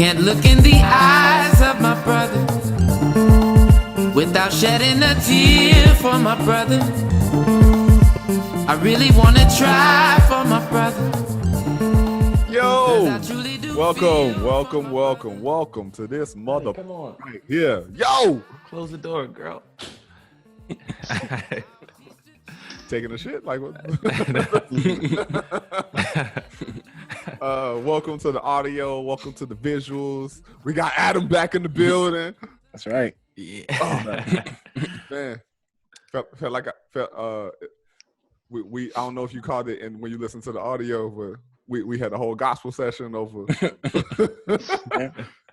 can't look in the eyes of my brother without shedding a tear for my brother. I really wanna try for my brother. Yo, welcome to this mother. Come on. Right here. Yo, Close the door, girl. taking a shit like what? Welcome to the audio. Welcome to the visuals. We got Adam back in the building. That's right. Yeah. Oh, man, felt like I felt. We I don't know if you called it, and when you listen to the audio, but we had a whole gospel session over.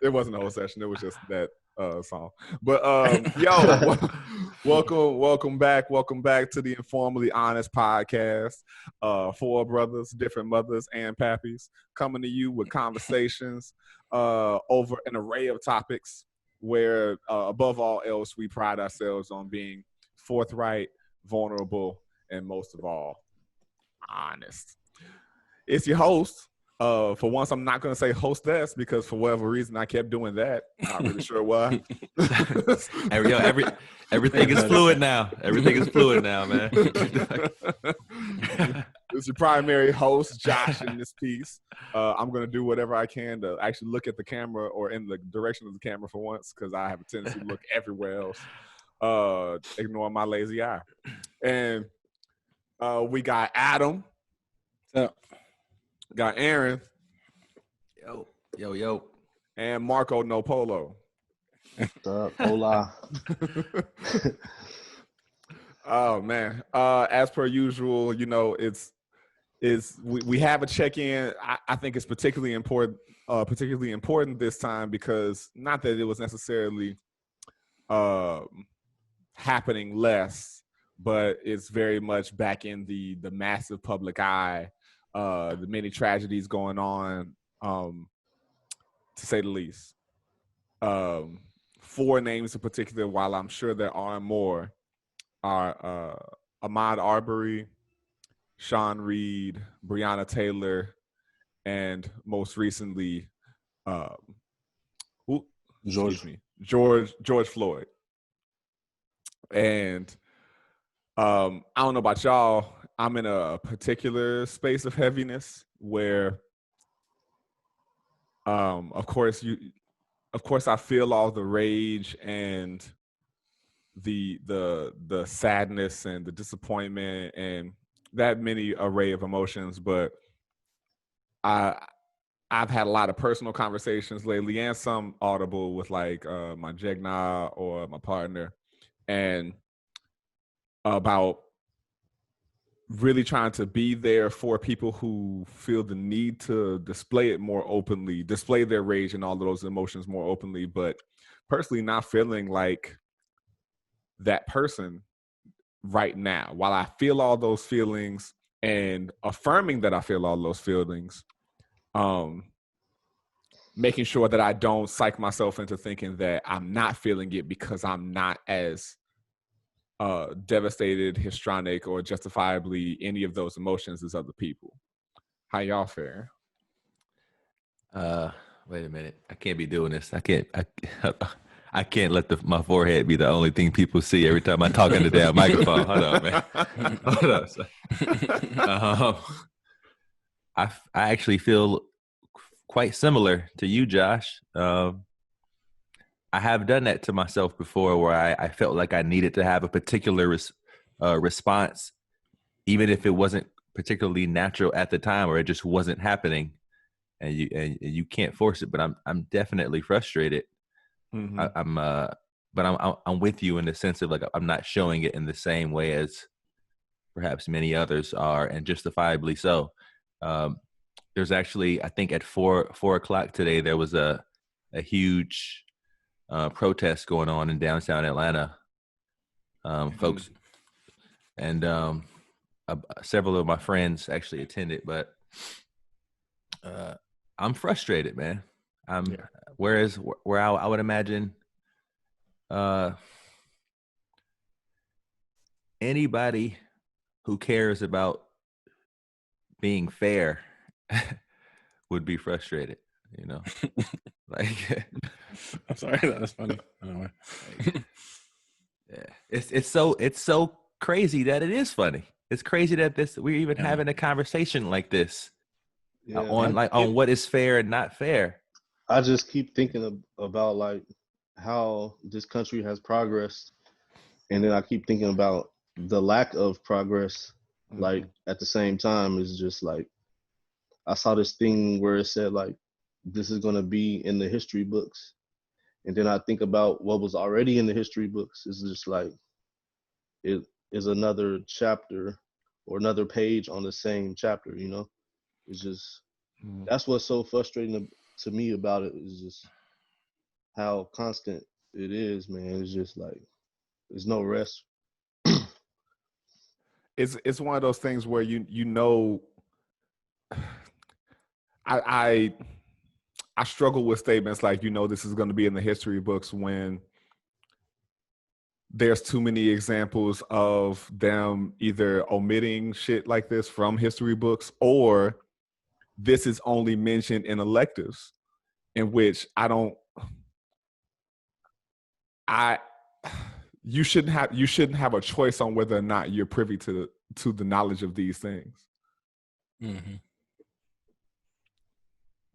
It wasn't a whole session. It was just that song. But yo, welcome back to the InforMILLy Honest podcast. Four brothers, different mothers and pappies, coming to you with conversations over an array of topics where, above all else, we pride ourselves on being forthright, vulnerable, and most of all, honest. It's your host. For once, I'm not going to say hostess because for whatever reason I kept doing that. Not really sure why. Everything is fluid now. Everything is fluid now, man. It's your primary host, Josh, in this piece. I'm going to do whatever I can to actually look at the camera or in the direction of the camera for once because I have a tendency to look everywhere else, ignoring my lazy eye. And we got Adam. What's up? Got Aaron. Yo. And Marco No Polo. What's up? Hola. Oh man. As per usual, you know, we have a check-in. I think it's particularly important this time because not that it was necessarily happening less, but it's very much back in the massive public eye. The many tragedies going on, to say the least. Four names in particular, while I'm sure there are more, are Ahmaud Arbery, Sean Reed, Breonna Taylor, and most recently, George Floyd. And I don't know about y'all. I'm in a particular space of heaviness where, of course, I feel all the rage and the sadness and the disappointment and that many array of emotions. But I've had a lot of personal conversations lately and some audible with like my jegna or my partner, and about really trying to be there for people who feel the need to display it more openly, display their rage and all of those emotions more openly, but personally not feeling like that person right now. While I feel all those feelings and affirming that I feel all those feelings, making sure that I don't psych myself into thinking that I'm not feeling it because I'm not as devastated, histrionic, or justifiably any of those emotions as other people. How y'all fare? Wait a minute. I can't be doing this. I can't let my forehead be the only thing people see every time I talk in the damn microphone. Hold on, man. Hold on. I actually feel quite similar to you, Josh. I have done that to myself before where I felt like I needed to have a particular response, even if it wasn't particularly natural at the time or it just wasn't happening, and you can't force it. But I'm definitely frustrated. Mm-hmm. I'm with you in the sense of like I'm not showing it in the same way as perhaps many others are, and justifiably so. There's actually, I think at 4 o'clock today there was a huge protest going on in downtown Atlanta, folks, and several of my friends actually attended, but I'm frustrated, man. Whereas where I would imagine anybody who cares about being fair would be frustrated. You know, like I'm sorry, that's funny. I don't know. yeah, it's so crazy that it is funny. It's crazy that we're even having a conversation like this on what is fair and not fair. I just keep thinking about like how this country has progressed, and then I keep thinking about the lack of progress. Like at the same time, it's just like I saw this thing where it said like this is gonna be in the history books, and then I think about what was already in the history books. It's just like it is another chapter or another page on the same chapter. You know, it's just that's what's so frustrating to me about it, is just how constant it is, man. It's just like there's no rest. It's one of those things where you know, I struggle with statements like, you know, this is going to be in the history books when there's too many examples of them either omitting shit like this from history books, or this is only mentioned in electives, in which you shouldn't have a choice on whether or not you're privy to the knowledge of these things. Mm-hmm.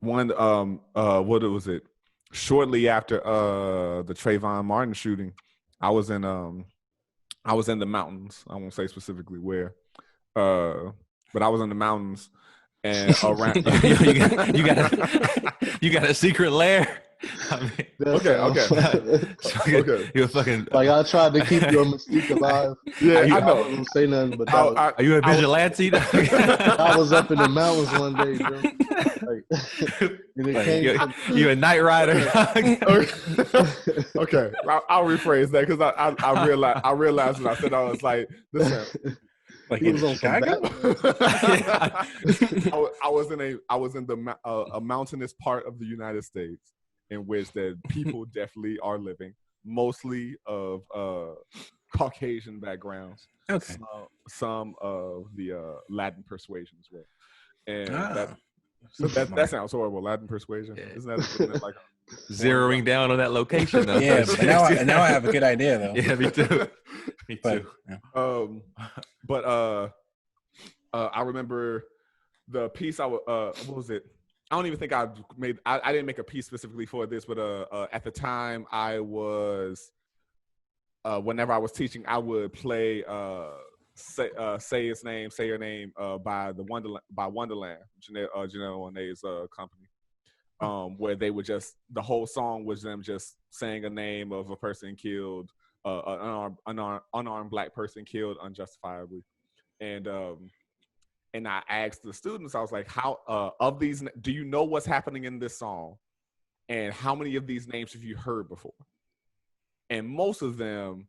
One what was it? Shortly after the Trayvon Martin shooting, I was in the mountains. I won't say specifically where, but I was in the mountains and around. you got a secret lair. I mean, Okay. You're fucking like I tried to keep your mystique alive. Yeah, I know. I wasn't say nothing, but are you a vigilante? I was up in the mountains one day, bro. Like, you a night rider? Okay, I'll rephrase that because I realized when I said, I was like, listen. Like he was on Chicago. I was in a mountainous part of the United States in which the people definitely are living, mostly of Caucasian backgrounds. Okay. Some of the Latin persuasion as well, and that sounds horrible. Latin persuasion, isn't that like zeroing down on that location though? Yeah, but now I have a good idea though. Yeah, me too. Me too. But I remember the piece what was it? I don't even think I didn't make a piece specifically for this, but at the time I was whenever I was teaching, I would play say your name by Wonderland, Janelle Monáe's company, where they would just, the whole song was them just saying a name of a person killed, an unarmed black person killed unjustifiably, and I asked the students, I was like, how of these, do you know what's happening in this song, and how many of these names have you heard before? And most of them,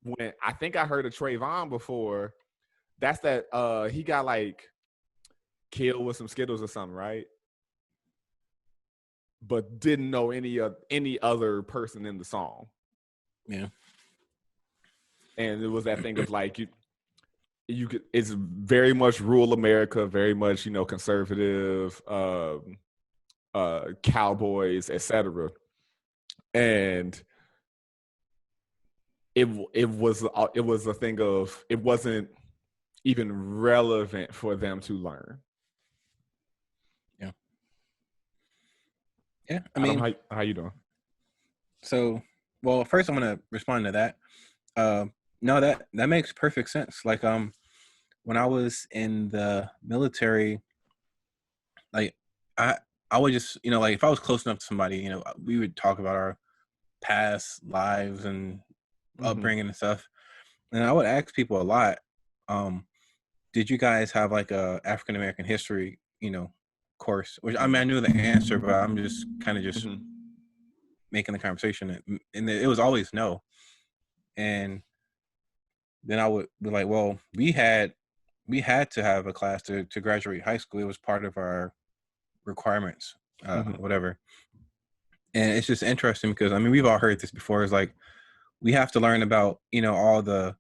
when I think I heard of Trayvon before, that's that he got like killed with some Skittles or something, right? But didn't know any other person in the song. Yeah. And it was that thing of like you could, it's very much rural America, very much, conservative, cowboys, etc. And it was a thing of, it wasn't even relevant for them to learn. Yeah, I mean, how you doing? So, well, first I'm gonna respond to that. No, that makes perfect sense. Like, when I was in the military, like I would just, like if I was close enough to somebody, we would talk about our past lives and upbringing and stuff. And I would ask people a lot, did you guys have like a African American history, course? Which, I mean, I knew the answer, but I'm just kind of just making the conversation, and it was always no. And then I would be like, well, we had to have a class to graduate high school. It was part of our requirements, whatever. And it's just interesting because, I mean, we've all heard this before. It's like we have to learn about, all the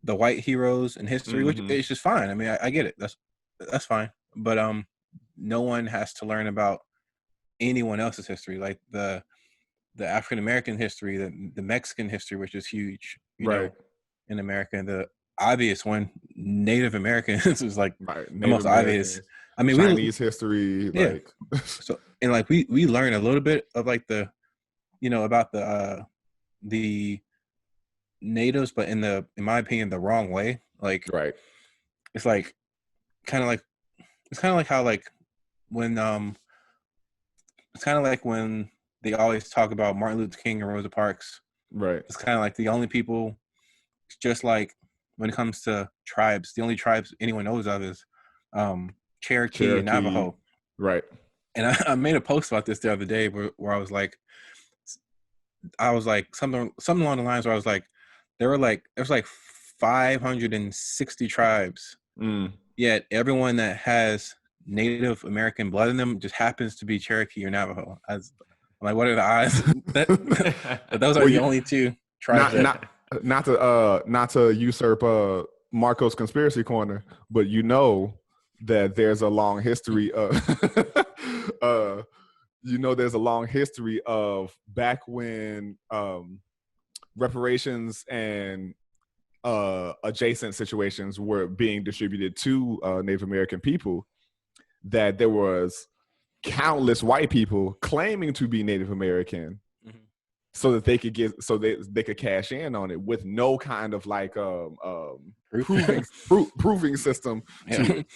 white heroes in history, which is just fine. I mean, I get it. That's fine. But no one has to learn about anyone else's history, like the African American history, the Mexican history, which is huge, you know, in America. And the obvious one, Native Americans, is like the Native most obvious. Americans, I mean, Chinese history, yeah. like So, and like we learn a little bit of like the, you know, about the natives, but in my opinion, the wrong way. Like, it's like kind of like how like when it's kind of like when they always talk about Martin Luther King and Rosa Parks. It's kind of like the only people, just like when it comes to tribes, the only tribes anyone knows of is Cherokee and Navajo. And I made a post about this the other day where I was like something along the lines where I was like, there's like 560 tribes, yet everyone that has Native American blood in them just happens to be Cherokee or Navajo. I'm like, what are the odds that those are the only two tribes? Not to usurp Marco's conspiracy corner, but you know that there's a long history of there's a long history of back when reparations and adjacent situations were being distributed to Native American people, that there was countless white people claiming to be Native American, so that they could they could cash in on it with no kind of like proving system to it.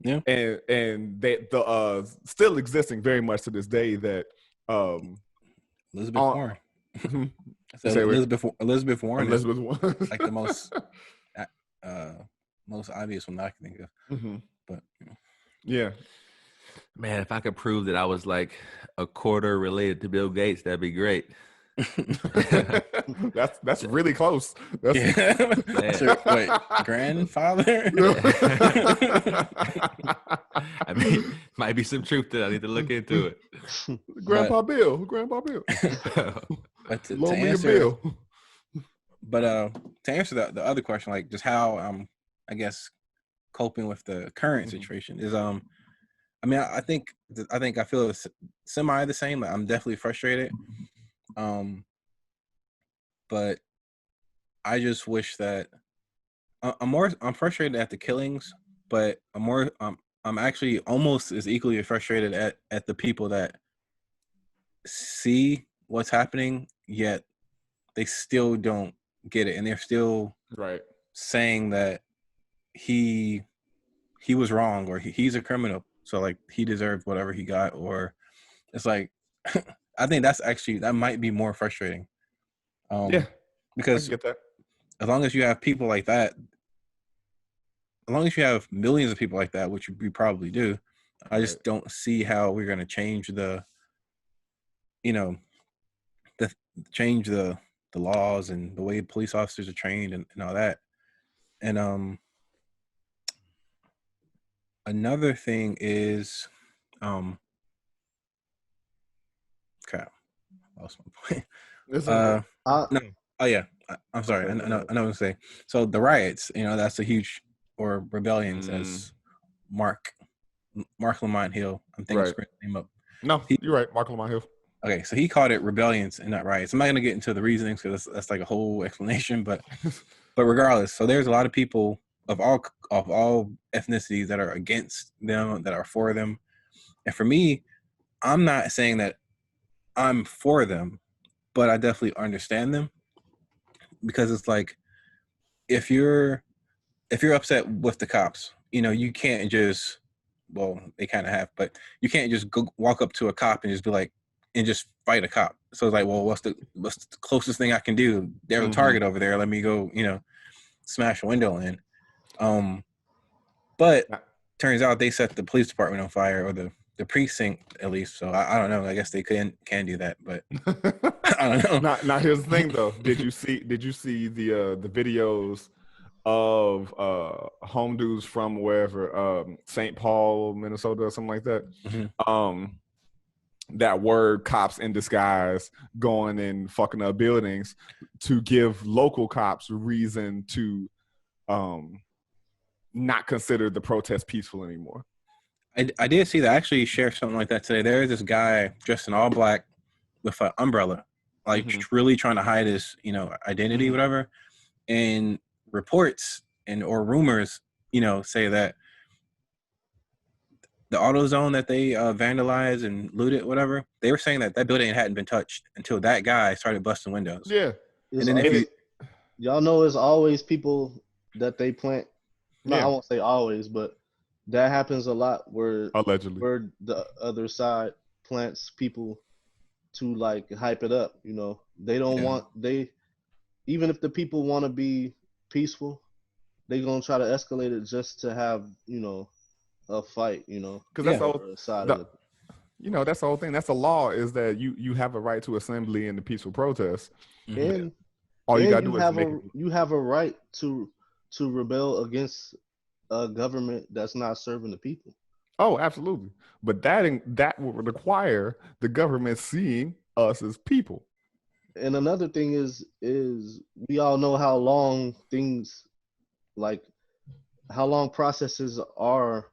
Yeah, and the still existing very much to this day that Elizabeth Warren. Elizabeth Warren is like the most obvious one that I can think of. But yeah, man, if I could prove that I was like a quarter related to Bill Gates, that'd be great. that's really close. Wait, grandfather? I mean, might be some truth to that. I need to look into it. Grandpa Bill. But to answer, but to answer the other question, like just how I guess coping with the current situation is I mean, I think I feel semi the same. Like, I'm definitely frustrated. But I just wish that I'm frustrated at the killings, but I'm actually almost as equally frustrated at the people that see what's happening, yet they still don't get it, and they're still saying that he was wrong, or he's a criminal, so like he deserved whatever he got. Or it's like I think that might be more frustrating. Because I get that. as long as you have people like that, as long as you have millions of people like that, which we probably do, I just don't see how we're going to change the laws and the way police officers are trained and all that. And another thing is, crap, I lost my point. No. Oh yeah, I'm sorry. I know what I'm saying. So the riots, that's a huge, or rebellions, as Mark Lamont Hill, I'm thinking his name up. No, you're right, Mark Lamont Hill. Okay, so he called it rebellions and not riots. I'm not gonna get into the reasonings because that's like a whole explanation, but regardless, so there's a lot of people of all ethnicities that are against them, that are for them, and for me, I'm not saying that I'm for them, but I definitely understand them, because it's like, if you're upset with the cops, you can't just, well, they kind of have, but you can't just go walk up to a cop and just be like, and just fight a cop. So it's like, well, what's the closest thing I can do? There's a target over there. Let me go, smash a window in. But turns out they set the police department on fire, or the precinct at least. So I don't know. I guess they can do that, but I don't know. Now here's the thing though. Did you see the videos of home dudes from wherever, St. Paul, Minnesota, or something like that? That were cops in disguise going and fucking up buildings to give local cops reason to not consider the protest peaceful anymore. I did see that. I actually shared something like that today. There is this guy dressed in all black with an umbrella, like really trying to hide his, identity, whatever. And reports or rumors, say that the AutoZone that they vandalized and looted, whatever, they were saying that building hadn't been touched until that guy started busting windows. Yeah. And then y'all know, it's always people that they plant. No, Yeah. I won't say always, but that happens a lot where Allegedly. where the other side plants people to like hype it up. They don't want even if the people want to be peaceful, they gonna try to escalate it just to have a fight. Because that's that's the whole thing. That's the law, is that you have a right to assembly and the peaceful protest. And all you gotta you do have is you have a right to rebel against a government that's not serving the people. Oh, absolutely. But that would require the government seeing us as people. And another thing is we all know how long how long processes are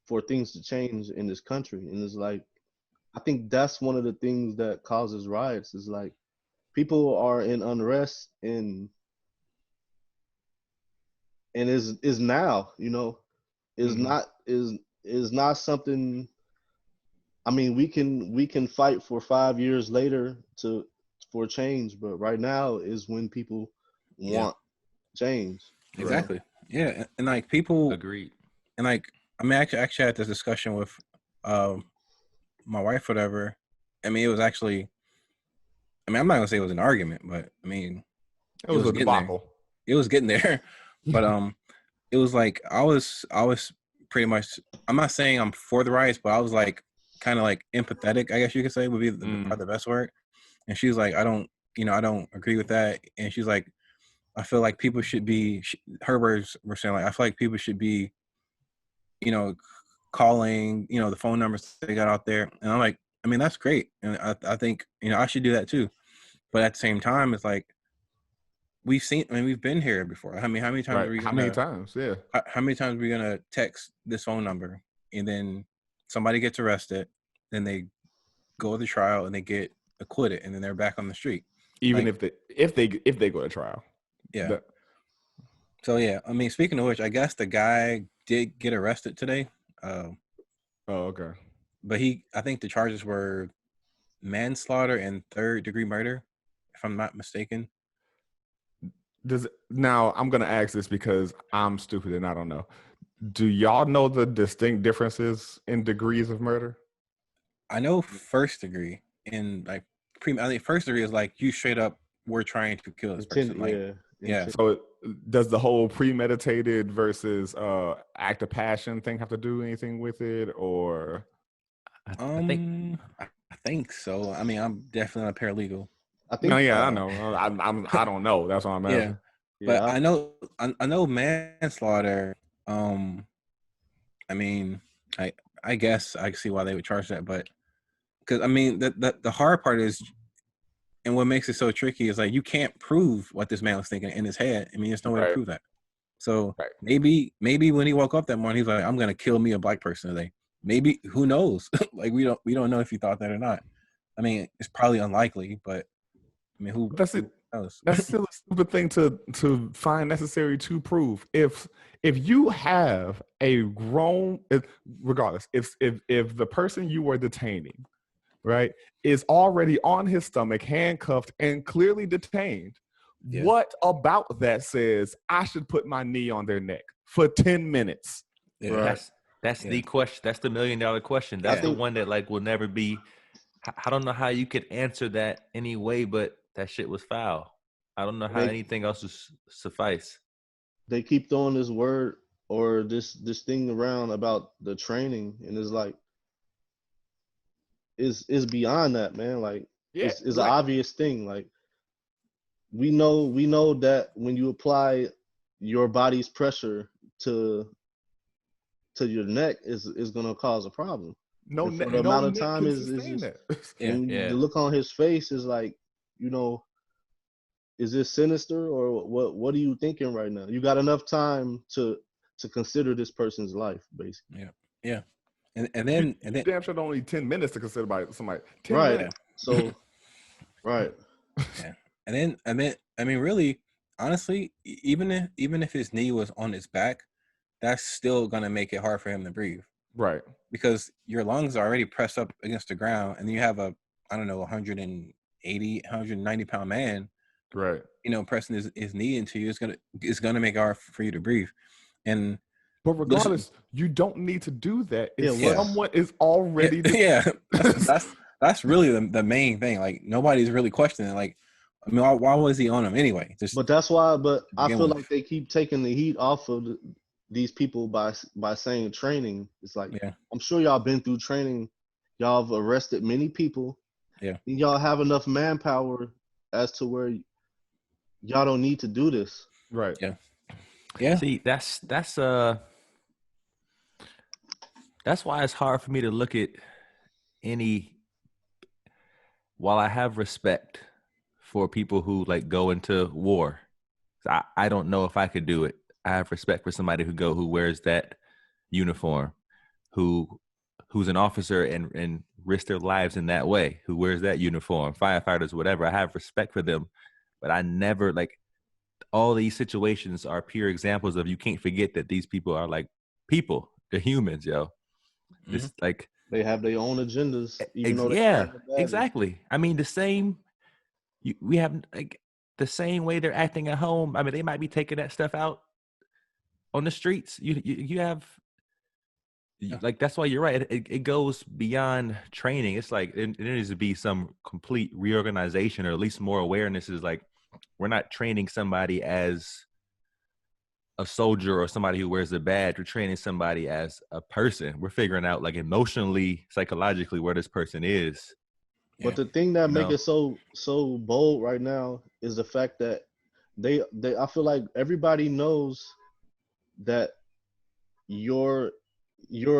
for things to change in this country. And it's like, I think that's one of the things that causes riots, is like people are in unrest and is now, is not something. I mean, we can fight for 5 years later for change, but right now is when people want change. Exactly. Yeah, and like people Agreed. And like, I mean, actually had this discussion with my wife, whatever. I mean, it was actually, I'm not gonna say it was an argument, but I mean, it was a debacle. It was getting there, but it was like I was pretty much. I'm not saying I'm for the riots, but I was like kind of like empathetic, I guess you could say, would be probably the best word. And she's like, I don't agree with that. And she's like, I feel like people should be. Her words were saying like, I feel like people should be, calling, the phone numbers they got out there. And I'm like, I mean, that's great. And I think, I should do that too. But at the same time, it's like, we've been here before. How many times are we How many times? Yeah. How many times are we going to text this phone number and then somebody gets arrested, then they go to trial and they get acquitted and then they're back on the street. Even like, if they go to trial. Yeah. So yeah, I mean, speaking of which, I guess the guy did get arrested today. Oh, okay. But I think the charges were manslaughter and third-degree murder, if I'm not mistaken. Now I'm gonna ask this because I'm stupid and I don't know. Do y'all know the distinct differences in degrees of murder? I know first degree, and like I think first degree is like you straight up were trying to kill this person. Yeah. So does the whole premeditated versus act of passion thing have to do anything with it, or? I think so. I mean, I'm definitely not a paralegal. I think. I know. I don't know. That's what I'm asking. Yeah, but I know manslaughter. I mean, I guess I can see why they would charge that, but because I mean, the hard part is, and what makes it so tricky is like you can't prove what this man was thinking in his head. I mean, there's no way to prove that. So maybe when he woke up that morning, he's like, "I'm gonna kill me a black person today." Maybe, who knows? Like we don't know if he thought that or not. I mean, it's probably unlikely, but I mean, who knows? That's still a stupid thing to find necessary to prove. If you have a grown, regardless, if the person you were detaining, right, is already on his stomach, handcuffed and clearly detained, what about that says I should put my knee on their neck for 10 minutes? Yeah, right? That's the question. That's the $1 million question. That's the one that like will never be. I don't know how you could answer that anyway, but that shit was foul. I don't know how anything else would suffice. They keep throwing this word or this thing around about the training, and it's like, is beyond that, man. Like, it's an obvious thing. Like, we know that when you apply your body's pressure to your neck is gonna cause a problem. No, for the amount of time is just, the look on his face is like, is this sinister or what are you thinking right now? You got enough time to consider this person's life, basically. Yeah. and then damn sure don't need 10 minutes to consider by somebody. 10 Right. minutes. So, right. yeah, and then I mean, really, honestly, even if his knee was on his back, that's still gonna make it hard for him to breathe Right. because your lungs are already pressed up against the ground, and you have a I don't know 180, 190 pound man, Right. you know, pressing his knee into you. It's gonna make it hard for you to breathe, and But regardless, you don't need to do that if Yeah, what- someone is already. yeah, that's really the main thing. Like nobody's really questioning. Like, I mean, why was he on him anyway? Just But that's why. But I begin feel with. like they keep taking the heat off of these people by saying training. It's like Yeah. I'm sure y'all been through training. Y'all have arrested many people. Yeah. And y'all have enough manpower as to where y'all don't need to do this. Right. Yeah. See, that's why it's hard for me to look at any. While I have respect for people who like go into war, I don't know if I could do it. I have respect for somebody who wears that uniform, who's an officer and risk their lives in that way, who wears that uniform, firefighters, whatever. I have respect for them, but I never like. All these situations are pure examples of you can't forget that these people are like people. They're humans, yo. This like They have their own agendas, even though they yeah, find the badges. exactly. I mean, the same. We have like the same way they're acting at home. I mean, they might be taking that stuff out on the streets. You have like that's why you're right. It goes beyond training. It's like there needs to be some complete reorganization, or at least more awareness. Is like we're not training somebody as a soldier or somebody who wears a badge. We're training somebody as a person. We're figuring out like emotionally, psychologically where this person is. But the thing that make No. it so bold right now is the fact that they I feel like everybody knows that you're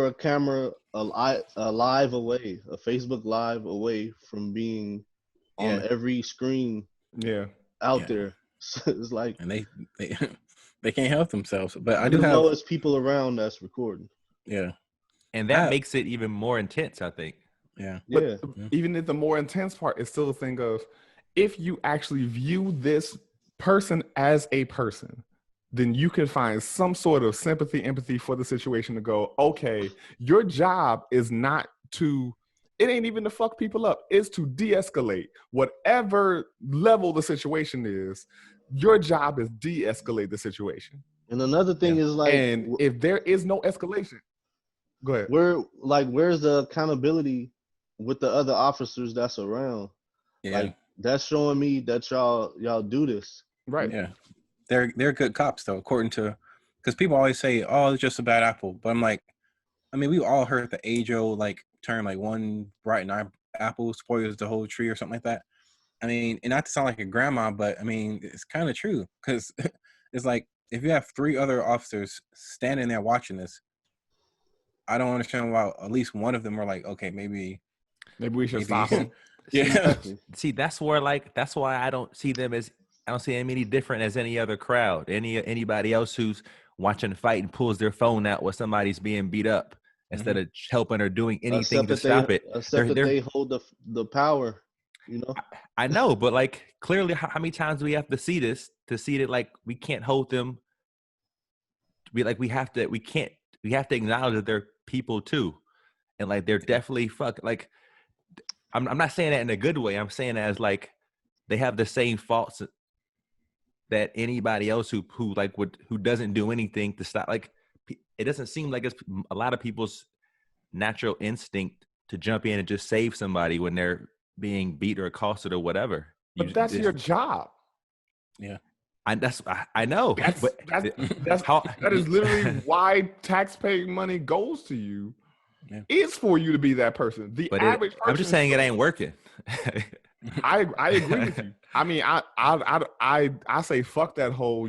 a camera a live away, a Facebook live away from being on every screen Yeah. out there. So it's like, And they can't help themselves. But I do you have know, it's people around that's recording. yeah. And that I- makes it even more intense, I think. Yeah. But Yeah. even if the more intense part is still a thing of if you actually view this person as a person, then you can find some sort of sympathy, empathy for the situation to go, okay, your job is not to, it ain't even to fuck people up, it's to de-escalate. Whatever level the situation is, your job is de-escalate the situation. And another thing is like, And if there is no escalation, go ahead. where's the accountability with the other officers that's around? Yeah. Like, that's showing me that y'all do this. Right. Yeah. They're good cops though, according to because people always say, oh, it's just a bad apple. But I'm like, I mean, we all heard the age-old like term, like one rotten apple spoils the whole tree or something like that. I mean, and not to sound like a grandma, but I mean, it's kind of true because it's like if you have 3 other officers standing there watching this, I don't understand why at least one of them are like, okay, maybe we should stop them. Yeah. See, that's why I don't see them as, I don't see them any different as any other crowd. Anybody else who's watching the fight and pulls their phone out while somebody's being beat up instead of helping or doing anything to stop it. Except that they hold the power, you know? I know, but like clearly, how many times do we have to see this to see that like we can't hold them? We have to acknowledge that they're people too, and like they're definitely like. I'm not saying that in a good way. I'm saying as like they have the same faults that anybody else who doesn't do anything to stop. Like it doesn't seem like it's a lot of people's natural instinct to jump in and just save somebody when they're being beat or accosted or whatever. But that's your job. Yeah. I know. That is literally why taxpaying money goes to you. Yeah. Is for you to be that person. The average person. I'm just saying it ain't working. I agree with you. I mean, I say fuck that whole,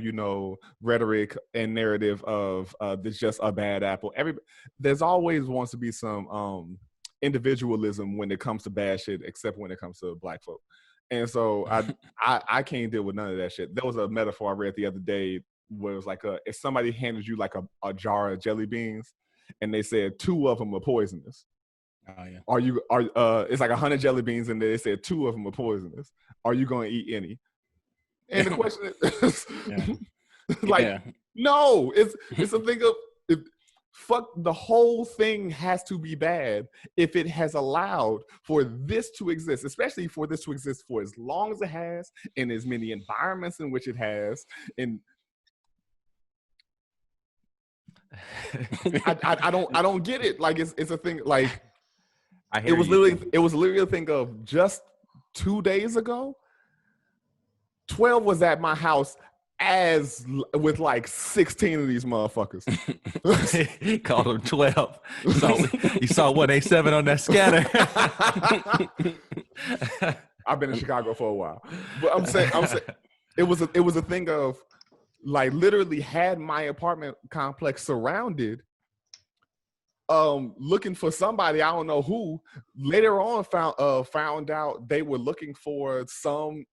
rhetoric and narrative of there's just a bad apple. There's always wants to be some individualism when it comes to bad shit, except when it comes to black folk. And so I can't deal with none of that shit. There was a metaphor I read the other day where it was like if somebody handed you like a jar of jelly beans and they said 2 of them are poisonous. Oh yeah. It's like 100 jelly beans and they said 2 of them are poisonous. Are you going to eat any? And the question is, no, it's a thing of, fuck, the whole thing has to be bad if it has allowed for this to exist, especially for this to exist for as long as it has, in as many environments in which it has. And I don't get it. Like it's a thing. Like it was literally a thing of just 2 days ago. 12 was at my house with like 16 of these motherfuckers. He called them 12. You saw 187 on that scanner. I've been in Chicago for a while, but I'm saying it was a thing of like literally had my apartment complex surrounded, looking for somebody, I don't know who. Later on found out they were looking for some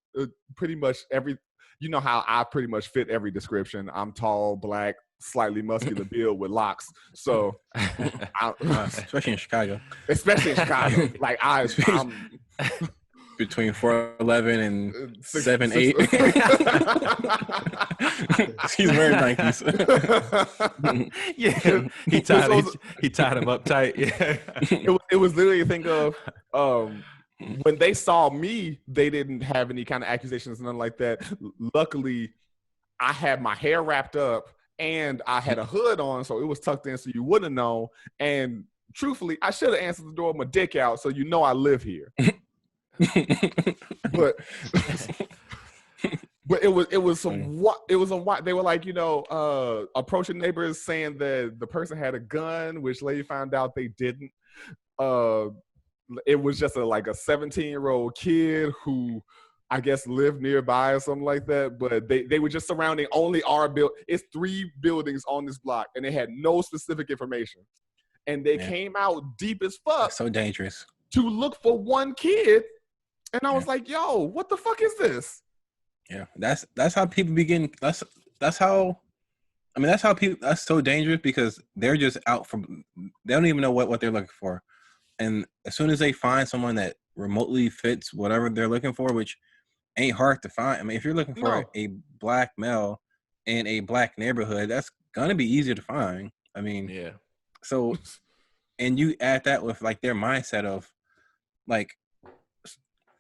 pretty much every, you know how I pretty much fit every description. I'm tall, black, slightly muscular build with locks. So especially in Chicago. Like I'm between 4'11" and 7'8". He's wearing Nikes. Yeah, he tied him up tight. Yeah, it was literally a thing of when they saw me, they didn't have any kind of accusations, nothing like that. Luckily, I had my hair wrapped up and I had a hood on, so it was tucked in, so you wouldn't know. And truthfully, I should have answered the door with my dick out, so you know I live here. but it was a what they were like, approaching neighbors saying that the person had a gun, which later found out they didn't. It was just a 17-year-old kid who I guess lived nearby or something like that. But they were just surrounding only our building. It's 3 buildings on this block, and they had no specific information. And they came out deep as fuck. That's so dangerous. To look for one kid. And I was like, yo, what the fuck is this? Yeah, that's how people begin. That's how people, that's so dangerous because they're just out from, they don't even know what they're looking for. And as soon as they find someone that remotely fits whatever they're looking for, which ain't hard to find. I mean, if you're looking for a black male in a black neighborhood, that's going to be easier to find. I mean, yeah. So, and you add that with their mindset of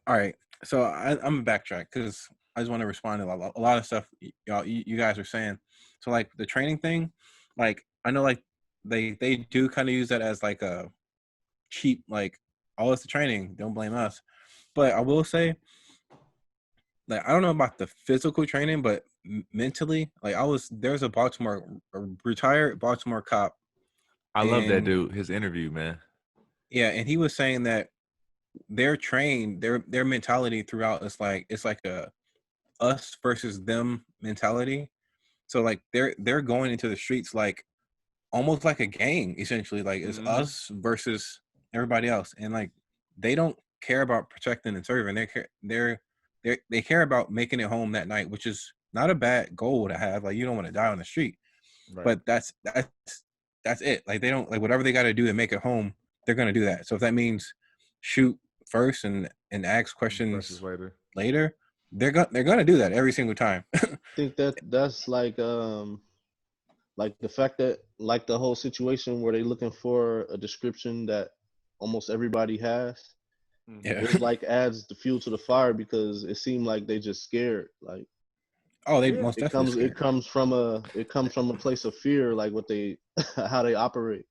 all right, so I'm gonna backtrack because I just want to respond to a lot of stuff you guys are saying. So the training thing, I know they do kind of use that as a cheap oh, it's the training, don't blame us. But I will say I don't know about the physical training, but mentally, there's a retired Baltimore cop. I love that dude, his interview, man. Yeah, and he was saying that they're trained, their mentality throughout is it's a us versus them mentality. So they're going into the streets almost like a gang, essentially. It's us versus everybody else, and they don't care about protecting and serving. They care about making it home that night, which is not a bad goal to have. You don't want to die on the street, right. But that's it. They don't whatever they got to do to make it home, they're gonna do that. So if that means shoot first and ask questions later, they're gonna do that every single time. I think that's the fact that the whole situation where they're looking for a description that almost everybody has. Yeah, it adds the fuel to the fire because it seemed like they just scared. Most definitely it comes from a place of fear, what they how they operate.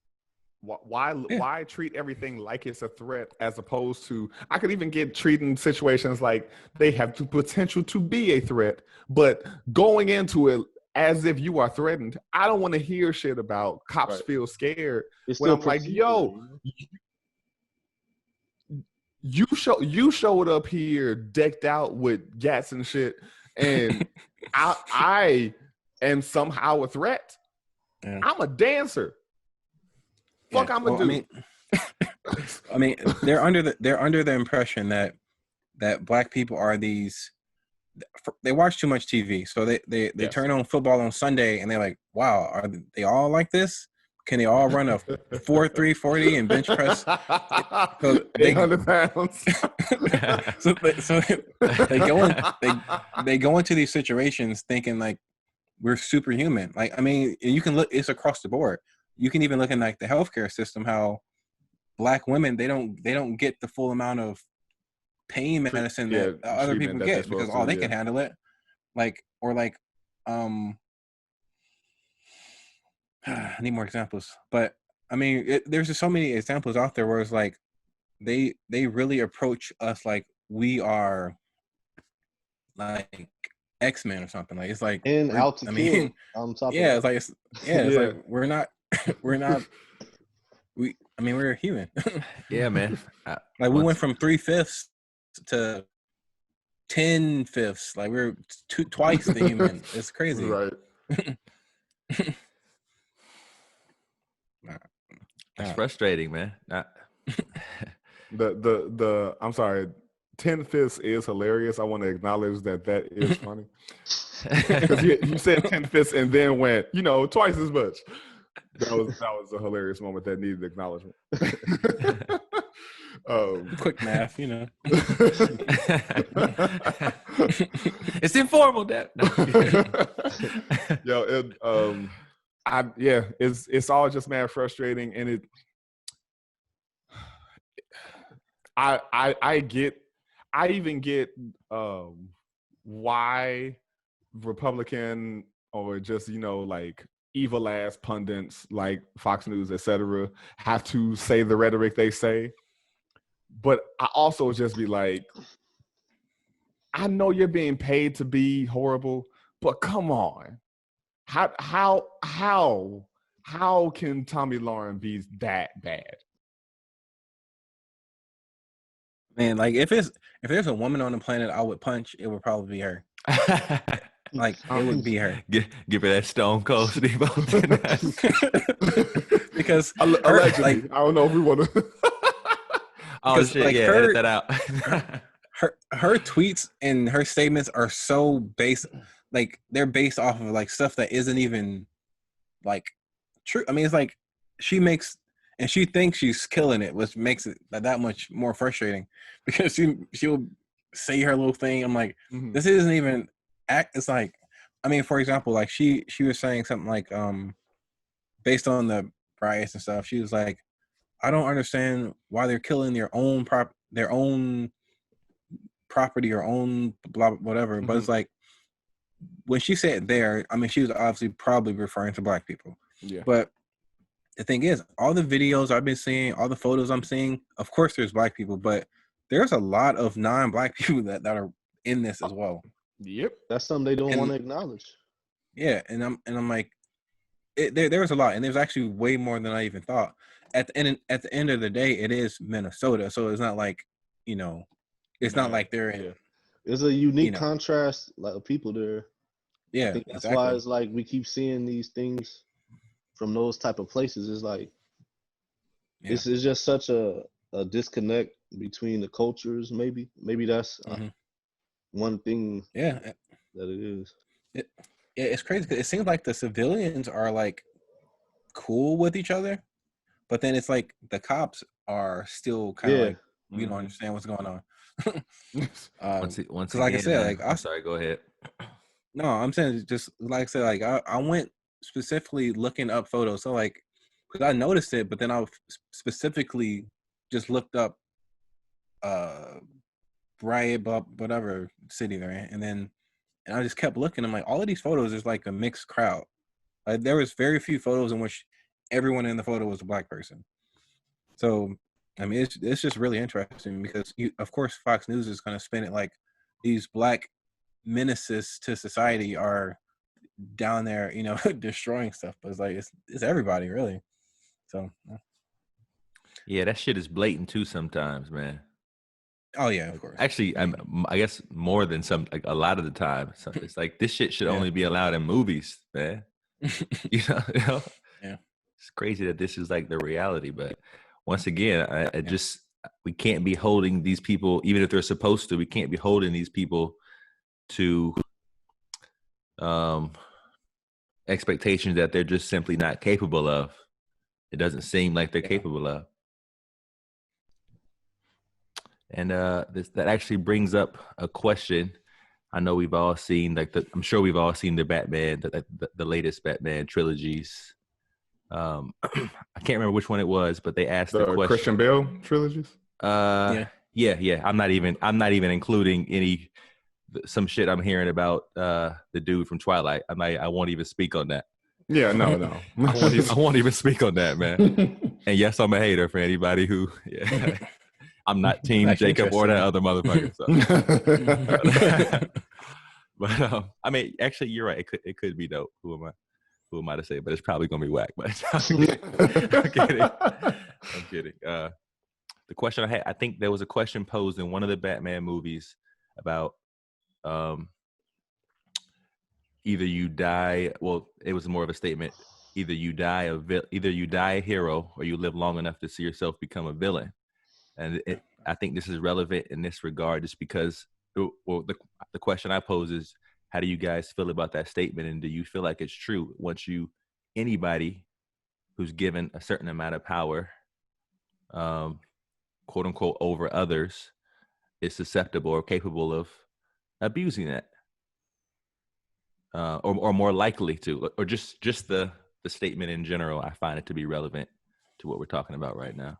Why treat everything like it's a threat as opposed to, I could even get treating situations like they have the potential to be a threat, but going into it as if you are threatened. I don't want to hear shit about cops feel scared when I'm like, yo, you showed up here decked out with gats and shit, and I am somehow a threat. Yeah. I'm a dancer. Fuck, I'm a dude. I mean, they're under the impression that black people are these. They watch too much TV, so they turn on football on Sunday and they're like, wow, are they all like this? can they all run a 4.340 and bench press? So 800 pounds. so they go into these situations thinking like we're superhuman. Like, I mean, you can look, it's across the board. You can even look in like the healthcare system, how Black women, they don't get the full amount of pain medicine that other people get because they can handle it. Like, or like, I need more examples, but I mean, there's just so many examples out there where it's like they really approach us like we are like X-Men or something. Like, it's like, And out to I kill mean, on top yeah, of that. it's like we're not we're human. Yeah, man. Like, we went from 3/5 to 10/5. Like, we're twice the human. It's crazy. Right. It's frustrating, man. The I'm sorry, 10/5 is hilarious. I want to acknowledge that is funny. Because you said 10/5 and then went, twice as much. That was a hilarious moment that needed acknowledgement. Quick math, It's informal, Dad. It's all just mad frustrating, and I even get why Republican or just like evil ass pundits like Fox News, etc., have to say the rhetoric they say. But I also just be like, I know you're being paid to be horrible, but come on. How can Tommy Lauren be that bad? Man, like, if there's a woman on the planet I would punch, it would probably be her. Like, it would be her. Give her that Stone Cold Steve Austin. Because allegedly, I don't know if we want to. Oh shit! Like, edit that out. her tweets and her statements are so based, like, they're based off of like stuff that isn't even like true. I mean, it's like she thinks she's killing it, which makes it that much more frustrating, because she'll say her little thing. I'm like, this isn't even act. It's like, I mean, for example, like she was saying something like, based on the riots and stuff, she was like, I don't understand why they're killing their own property or own blah whatever. But it's like, when she said there, I mean, she was obviously probably referring to Black people. Yeah. But the thing is, all the videos I've been seeing, all the photos I'm seeing, of course there's Black people, but there's a lot of non-Black people that are in this as well. Yep. That's something they don't want to acknowledge. Yeah, and I'm like, there's a lot, and there's actually way more than I even thought. At the end of the day, it is Minnesota, so it's not like, it's not like they're in. There's a unique contrast, like, of people there. Yeah, I think that's why it's like we keep seeing these things from those type of places. It's like it's just such a disconnect between the cultures. Maybe that's one thing. Yeah, that it is. It's crazy because it seems like the civilians are like cool with each other, but then it's like the cops are still kind of like, we don't understand what's going on. Once again, like I said, like, I'm sorry, go ahead. No, I'm saying, just like I said, like, I went specifically looking up photos. So, like, because I noticed it, but then I specifically just looked up Riot, whatever city they're in, and I just kept looking. I'm like, all of these photos is like a mixed crowd. Like, there was very few photos in which everyone in the photo was a Black person. So, I mean, it's just really interesting because, of course, Fox News is going to spin it like these Black menaces to society are down there, destroying stuff. But it's like, it's everybody, really. So, yeah, that shit is blatant too sometimes, man. Oh yeah, of course. Actually, I guess more than like a lot of the time. So it's like, this shit should only be allowed in movies, man. you know? Yeah. It's crazy that this is like the reality, but once again, I just, we can't be holding these people, even if they're supposed to, we can't be holding these people to expectations that they're just simply not capable of. it doesn't seem like they're Yeah. capable of. And that actually brings up a question. I know we've all seen I'm sure we've all seen the Batman, the latest Batman trilogies. I can't remember which one it was, but they asked the question. Christian Bale trilogies. Yeah. I'm not even including some shit I'm hearing about the dude from Twilight. I won't even speak on that. Yeah, no. I won't even speak on that, man. And yes, I'm a hater for anybody who. Yeah. I'm not Team Jacob or that other motherfucker. So. But I mean, actually, you're right. It could be dope. Who am I to say? But it's probably gonna be whack. But I'm kidding. The question I had, I think there was a question posed in one of the Batman movies about either you die. Well, it was more of a statement. Either you die a hero, or you live long enough to see yourself become a villain. And I think this is relevant in this regard, just because the question I pose is, how do you guys feel about that statement? And do you feel like it's true anybody who's given a certain amount of power, quote unquote, over others, is susceptible or capable of abusing that? Or more likely to, or just the statement in general, I find it to be relevant to what we're talking about right now.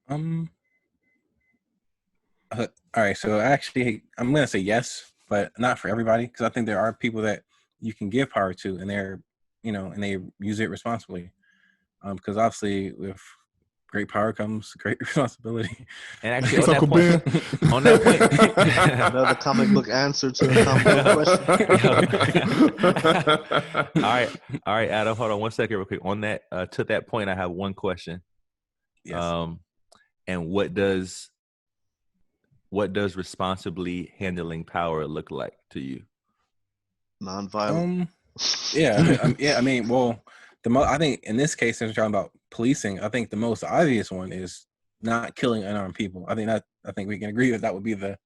All right, so actually, I'm gonna say yes, but not for everybody, because I think there are people that you can give power to, and and they use it responsibly. Because obviously, with great power comes great responsibility. And actually, on that point, another comic book answer to a comic book question. All right, Adam, hold on 1 second, real quick. On that, to that point, I have one question. Yes. And what does responsibly handling power look like to you? Non-violent. I mean, well, I think in this case, since we're talking about policing, I think the most obvious one is not killing unarmed people. I think we can agree that would be the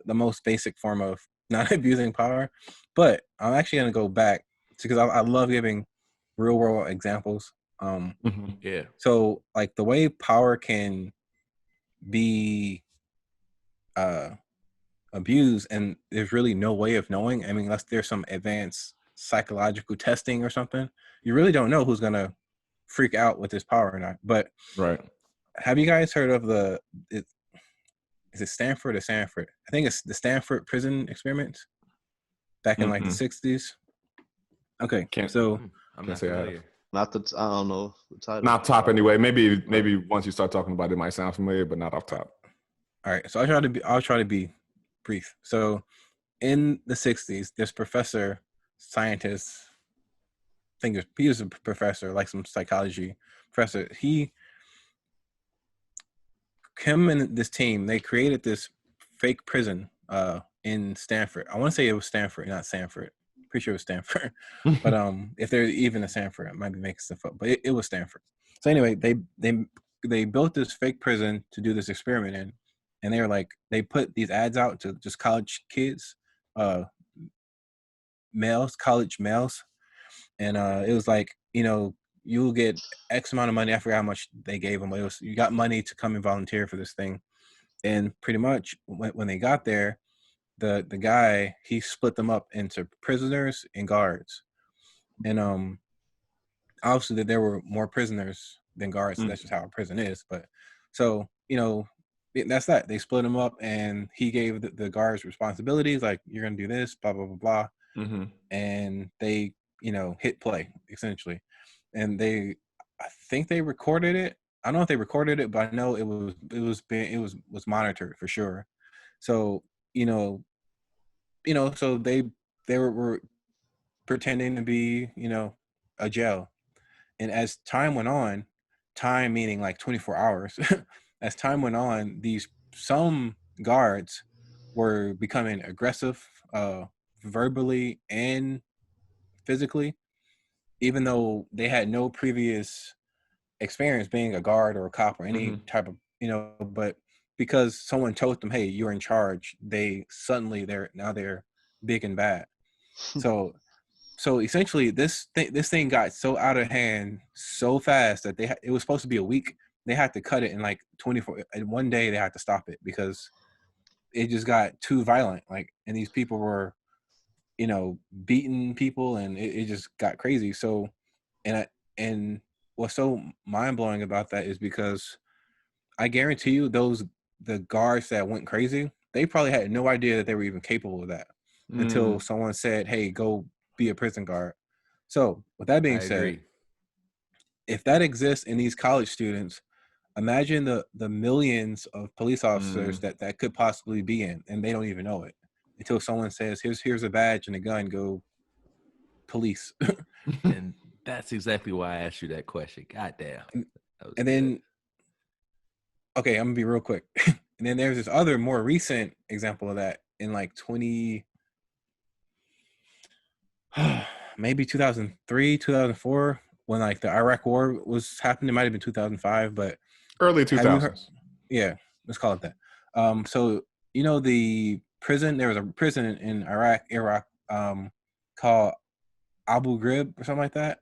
most basic form of not abusing power. But I'm actually going to go back because I love giving real world examples. Yeah. So like the way power can be abused, and there's really no way of knowing. I mean, unless there's some advanced psychological testing or something, you really don't know who's gonna freak out with this power or not. But right. Have you guys heard of is it Stanford or Sanford? I think it's the Stanford prison experiments back in like the 60s. Okay, so I'm not familiar. I don't know the title. Not top anyway. Maybe once you start talking about it, it might sound familiar, but not off top. All right, so I'll try to be brief. So in the 60s, this scientist, I think he was a professor, like some psychology professor. Him and this team, they created this fake prison in Stanford. I want to say it was Stanford, not Sanford. Pretty sure it was Stanford. But if there's even a Sanford, I might be making stuff up. But it was Stanford. So anyway, they built this fake prison to do this experiment in. And they put these ads out to just college kids, college males. And it was like, you'll get X amount of money. I forgot how much they gave them, but you got money to come and volunteer for this thing. And pretty much when they got there, the guy, he split them up into prisoners and guards. And obviously that there were more prisoners than guards. So that's just how a prison is. But so, that's that. They split them up, and he gave the guards responsibilities, like, you're going to do this, blah, blah, blah, blah. Mm-hmm. And they, hit play, essentially. And I think they recorded it. I don't know if they recorded it, but I know it was monitored for sure. So, so they were pretending to be, a jail. And as time went on, time meaning like 24 hours, as time went on, some guards were becoming aggressive, verbally and physically, even though they had no previous experience being a guard or a cop or any type of, but because someone told them, hey, you're in charge, they're big and bad. So So essentially, this thing got so out of hand so fast that it was supposed to be a week. They had to cut it in like 24. In one day, they had to stop it because it just got too violent. Like, and these people were, beating people, and it just got crazy. So, and what's so mind blowing about that is because I guarantee you, the guards that went crazy, they probably had no idea that they were even capable of that until someone said, "Hey, go be a prison guard." So, with that being I said, agree. if that exists in these college students, imagine the millions of police officers that could possibly be in, and they don't even know it until someone says, "Here's a badge and a gun. Go police." And that's exactly why I asked you that question. God damn. That was And good. then, okay, I'm gonna be real quick. And then there's this other more recent example of that in like maybe 2003, 2004, when like the Iraq War was happening. It might have been 2005, but Early have you heard? 2000s. Yeah, let's call it that. So the prison. There was a prison in Iraq, called Abu Ghraib or something like that.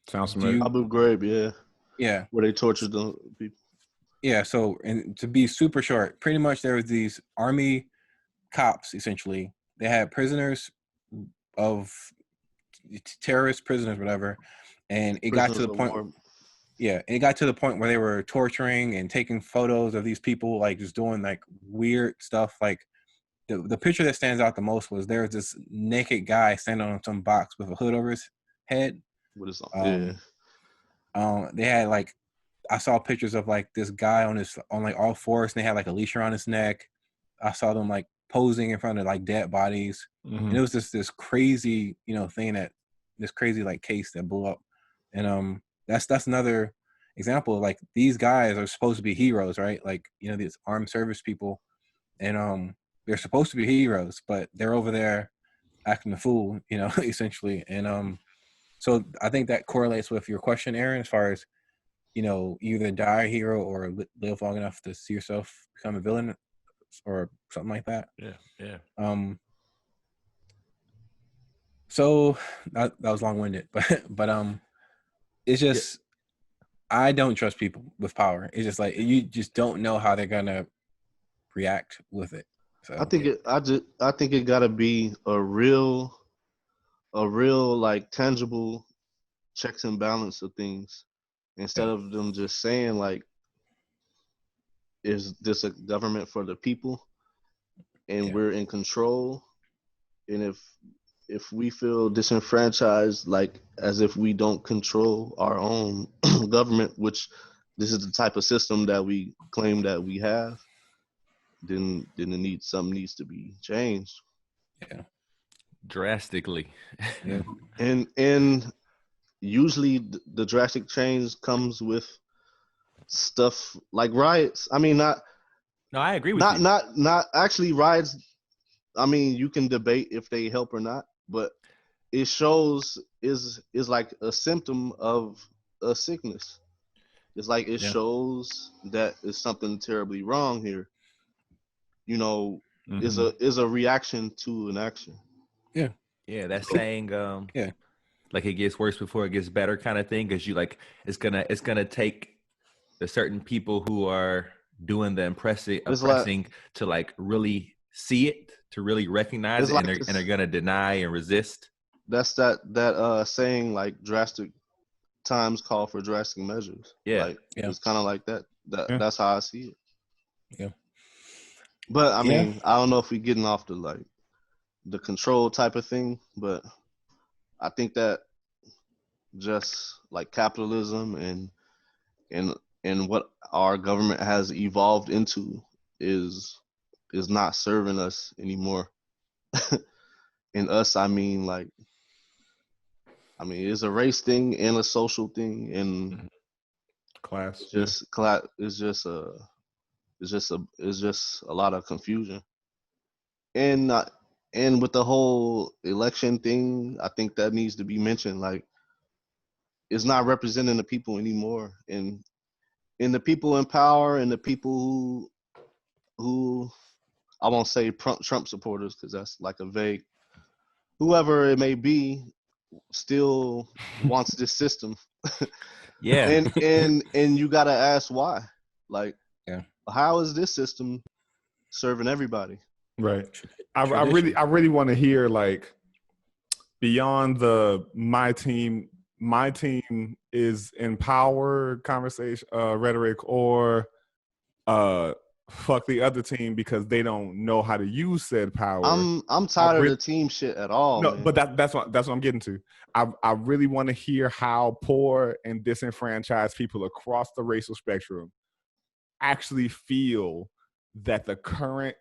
Sounds Do familiar. you? Abu Ghraib, yeah, Yeah, where they tortured the people. yeah. So, and to be super short, pretty much there was these army cops. Essentially, they had prisoners of terrorist prisoners, whatever, and it got to Prisoners the of point. war. Yeah, it got to the point where they were torturing and taking photos of these people, like just doing like weird stuff. Like the picture that stands out the most was there was this naked guy standing on some box with a hood over his head. What is Um, they had like I saw pictures of like this guy on like all fours, and they had like a leash around his neck. I saw them like posing in front of like dead bodies, and it was just this crazy, thing this crazy like case that blew up, and that's another example of like these guys are supposed to be heroes, right? Like these armed service people, and they're supposed to be heroes, but they're over there acting a fool, essentially, and so I think that correlates with your question, Aaron, as far as either die a hero or live long enough to see yourself become a villain or something like that. Yeah. So that was long-winded, but it's just I don't trust people with power. It's just like you just don't know how they're gonna react with it. So I think I think it gotta be a real like tangible checks and balance of things instead of them just saying like, is this a government for the people and we're in control, and if we feel disenfranchised, like as if we don't control our own government, which this is the type of system that we claim that we have, then something needs to be changed. Yeah. Drastically. Yeah. And usually the drastic change comes with stuff like riots. I mean, No, I agree with you. not actually riots. I mean, you can debate if they help or not, but it shows is like a symptom of a sickness. It's like it shows that is something terribly wrong here. Is a reaction to an action. Yeah, that's saying Yeah. like it gets worse before it gets better kind of thing, because you like it's gonna take the certain people who are doing the oppressing to like really see it, to really recognize it, and they're gonna deny and resist. That's that saying, like, drastic times call for drastic measures. Yeah. Like it's kind of like that. That's how I see it. Yeah. But I mean, I don't know if we're getting off the like the control type of thing, but I think that just like capitalism and what our government has evolved into is not serving us anymore. In us, I mean it's a race thing and a social thing, and Class. it's just a lot of confusion. And with the whole election thing, I think that needs to be mentioned. Like, it's not representing the people anymore, and the people in power and the people who I won't say Trump supporters, because that's like a vague, whoever it may be, still wants this system. Yeah. And you gotta ask why. Like, Yeah. how is this system serving everybody? Right. I Tradition. really want to hear, like, beyond the my team is in power conversation, rhetoric, or fuck the other team because they don't know how to use said power. I'm tired of the team shit at all. No, man. but that's what I'm getting to. I really want to hear how poor and disenfranchised people across the racial spectrum actually feel that the current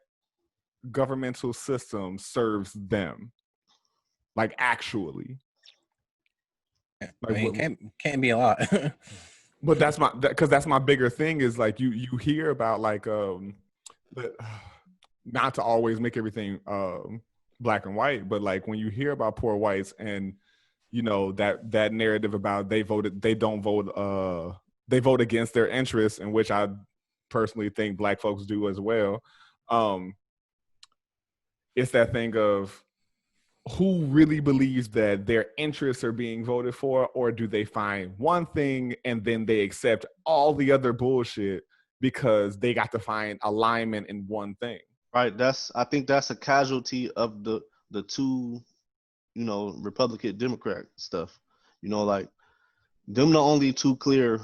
governmental system serves them. Like, actually. I Like, mean, can't be a lot. but that's my bigger thing is, like, you hear about, like, not to always make everything black and white, but, like, when you hear about poor whites and, you know, that narrative about they vote against their interests, in which I personally think black folks do as well. It's that thing of who really believes that their interests are being voted for, or do they find one thing and then they accept all the other bullshit because they got to find alignment in one thing. Right. I think that's a casualty of the two, you know, Republican Democrat stuff. You know, like, them the only two clear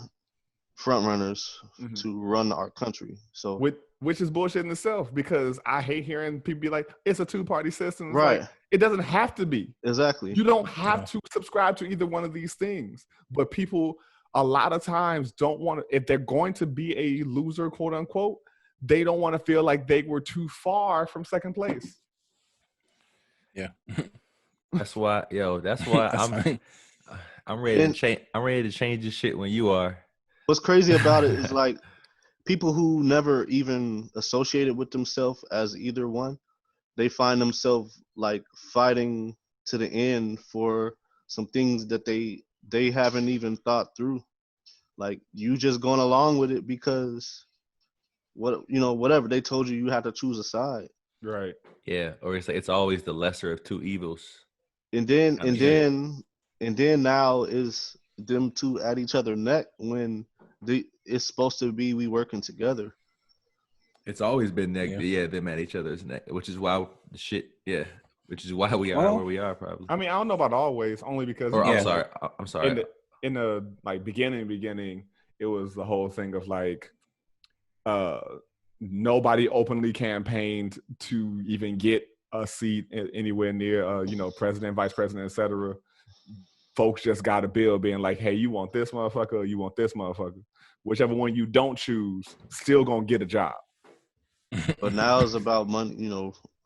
front runners to run our country. So which is bullshit in itself, because I hate hearing people be like, it's a two-party system. It's right. Like, it doesn't have to be. Exactly. You don't have to subscribe to either one of these things. But people a lot of times don't want to, if they're going to be a loser, quote unquote, they don't want to feel like they were too far from second place. Yeah. That's why I'm ready to change. I'm ready to change this shit when you are. What's crazy about it is, like, people who never even associated with themselves as either one, they find themselves, like, fighting to the end for some things that they haven't even thought through. Like, you just going along with it because whatever they told you have to choose a side. Right. Yeah, or it's always the lesser of two evils. And then now is them two at each other's neck when it's supposed to be we working together. It's always been them at each other's neck, which is why which is why we are where we are, probably. I mean, I don't know about always, only because. I'm sorry. In the like beginning, it was the whole thing of, like, nobody openly campaigned to even get a seat anywhere near, president, vice president, etc. Folks just got a bill being like, hey, you want this motherfucker or you want this motherfucker? Whichever one you don't choose, still gonna get a job. But now it's about money,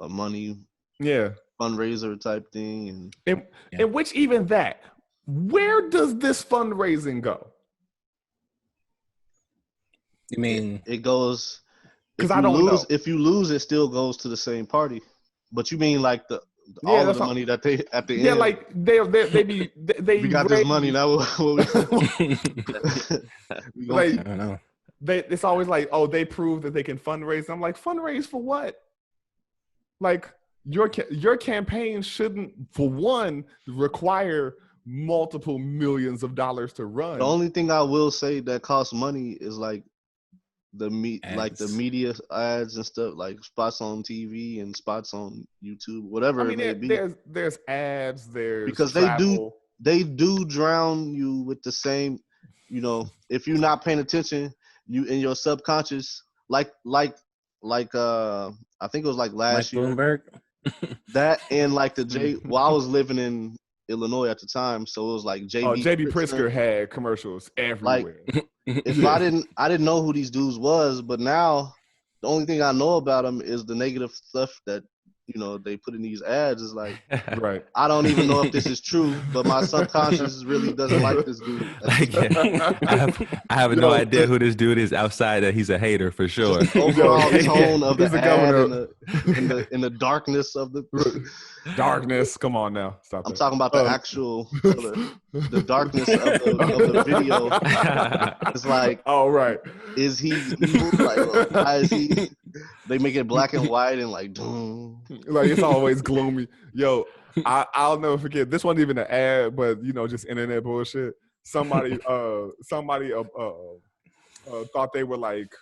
a money fundraiser type thing. And which, even that, where does this fundraising go? You mean it goes, because I don't know. If you lose, it still goes to the same party. But you mean, like, all of the money that they at the end? Yeah, like they we got this money now. Like, I don't know. It's always like, oh, they prove that they can fundraise. I'm like, fundraise for what? Like, your campaign shouldn't, for one, require multiple millions of dollars to run. The only thing I will say that costs money is, like, the media ads and stuff, like spots on TV and spots on YouTube, whatever it may be. There's ads, there's because travel. they do drown you with the same, if you're not paying attention, you in your subconscious, like I think it was like last year. Bloomberg. That and like I was living in Illinois at the time, so it was like JB Pritzker had commercials everywhere. Like, if I didn't know who these dudes was, but now the only thing I know about them is the negative stuff that they put in these ads. Is like, right. I don't even know if this is true, but my subconscious really doesn't like this dude. I have no idea who this dude is outside that he's a hater for sure. Overall tone of the ad in the darkness of the darkness. Come on now, stop. I'm talking about the actual the darkness of the video. It's like, oh right, is he evil? Like, why is he? They make it black and white and like, like it's always gloomy. Yo, I'll never forget. This wasn't even an ad, but just internet bullshit. Somebody thought they were like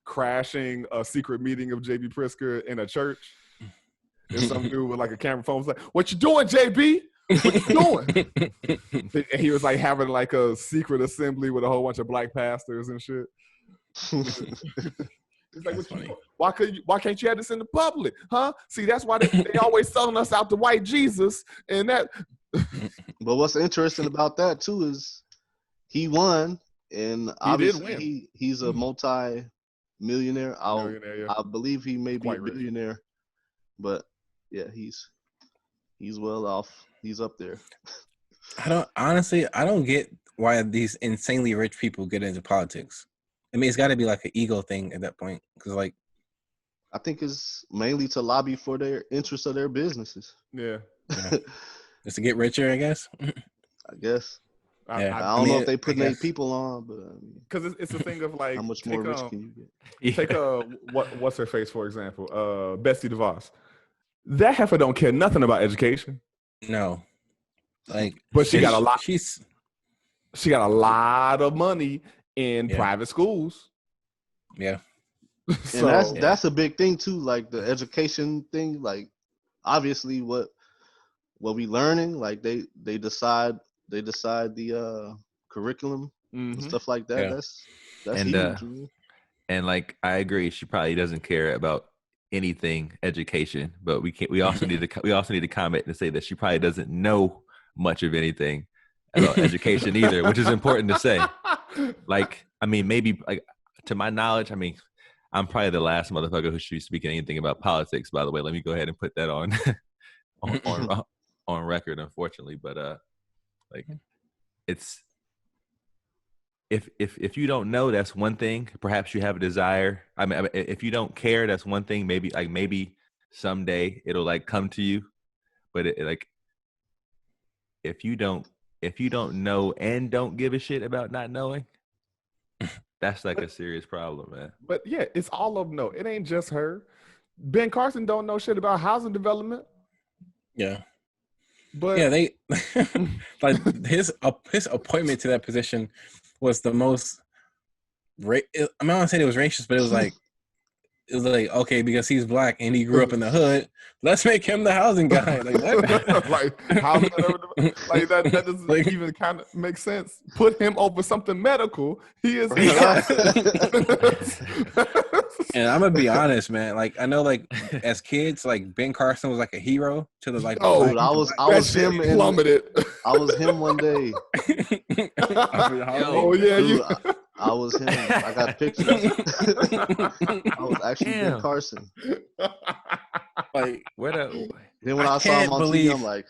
crashing a secret meeting of JB Pritzker in a church, and some dude with like a camera phone was like, "What you doing, JB? What you doing?" And he was like having like a secret assembly with a whole bunch of black pastors and shit. It's like, why can't you have this in the public, huh? See, that's why they always selling us out to white Jesus and that. But what's interesting about that too is he won, and obviously he's a multi-millionaire. I believe he may be a billionaire, but yeah, he's well off. He's up there. I don't get why these insanely rich people get into politics. I mean, it's got to be like an ego thing at that point, because like, I think it's mainly to lobby for their interests of their businesses. Yeah. Just to get richer, I guess. I guess. Yeah. I don't know if they put 8 people on, but because it's a thing of like, how much more rich can you get? Take what's her face, for example, Betsy DeVos. That heifer don't care nothing about education. No, like, but she got a lot. She got a lot of money in private schools. Yeah. So, and that's a big thing too, like the education thing. Like, obviously, what we learning, like they decide the curriculum and stuff like that. Yeah. That's huge. And like, I agree, she probably doesn't care about anything education, but we also need to comment and say that she probably doesn't know much of anything about education either, which is important to say. Like, I mean, maybe like, to my knowledge, I mean, I'm probably the last motherfucker who should be speaking anything about politics, by the way. Let me go ahead and put that on on record, unfortunately. But like, it's if you don't know, that's one thing. Perhaps you have a desire. I mean, if you don't care, that's one thing. Maybe someday it'll like come to you. But like, if you don't know and don't give a shit about not knowing, that's like a serious problem, man. But yeah, it's all of them. No, it ain't just her. Ben Carson don't know shit about housing development. Yeah. But yeah, they like his appointment to that position was the most. I don't want to say it was racist, but it was like okay, because he's black and he grew up in the hood, let's make him the housing guy. Like what? Like housing, like that doesn't like, even kind of make sense. Put him over something medical. He is. And I'm gonna be honest, man. Like I know, like as kids, like Ben Carson was like a hero to the like. Oh, dude, I was him. Plummeted. I was him one day. Oh yeah, dude, I was him. I got pictures. I was actually Ben Carson. Like then when I saw him on TV, I'm like,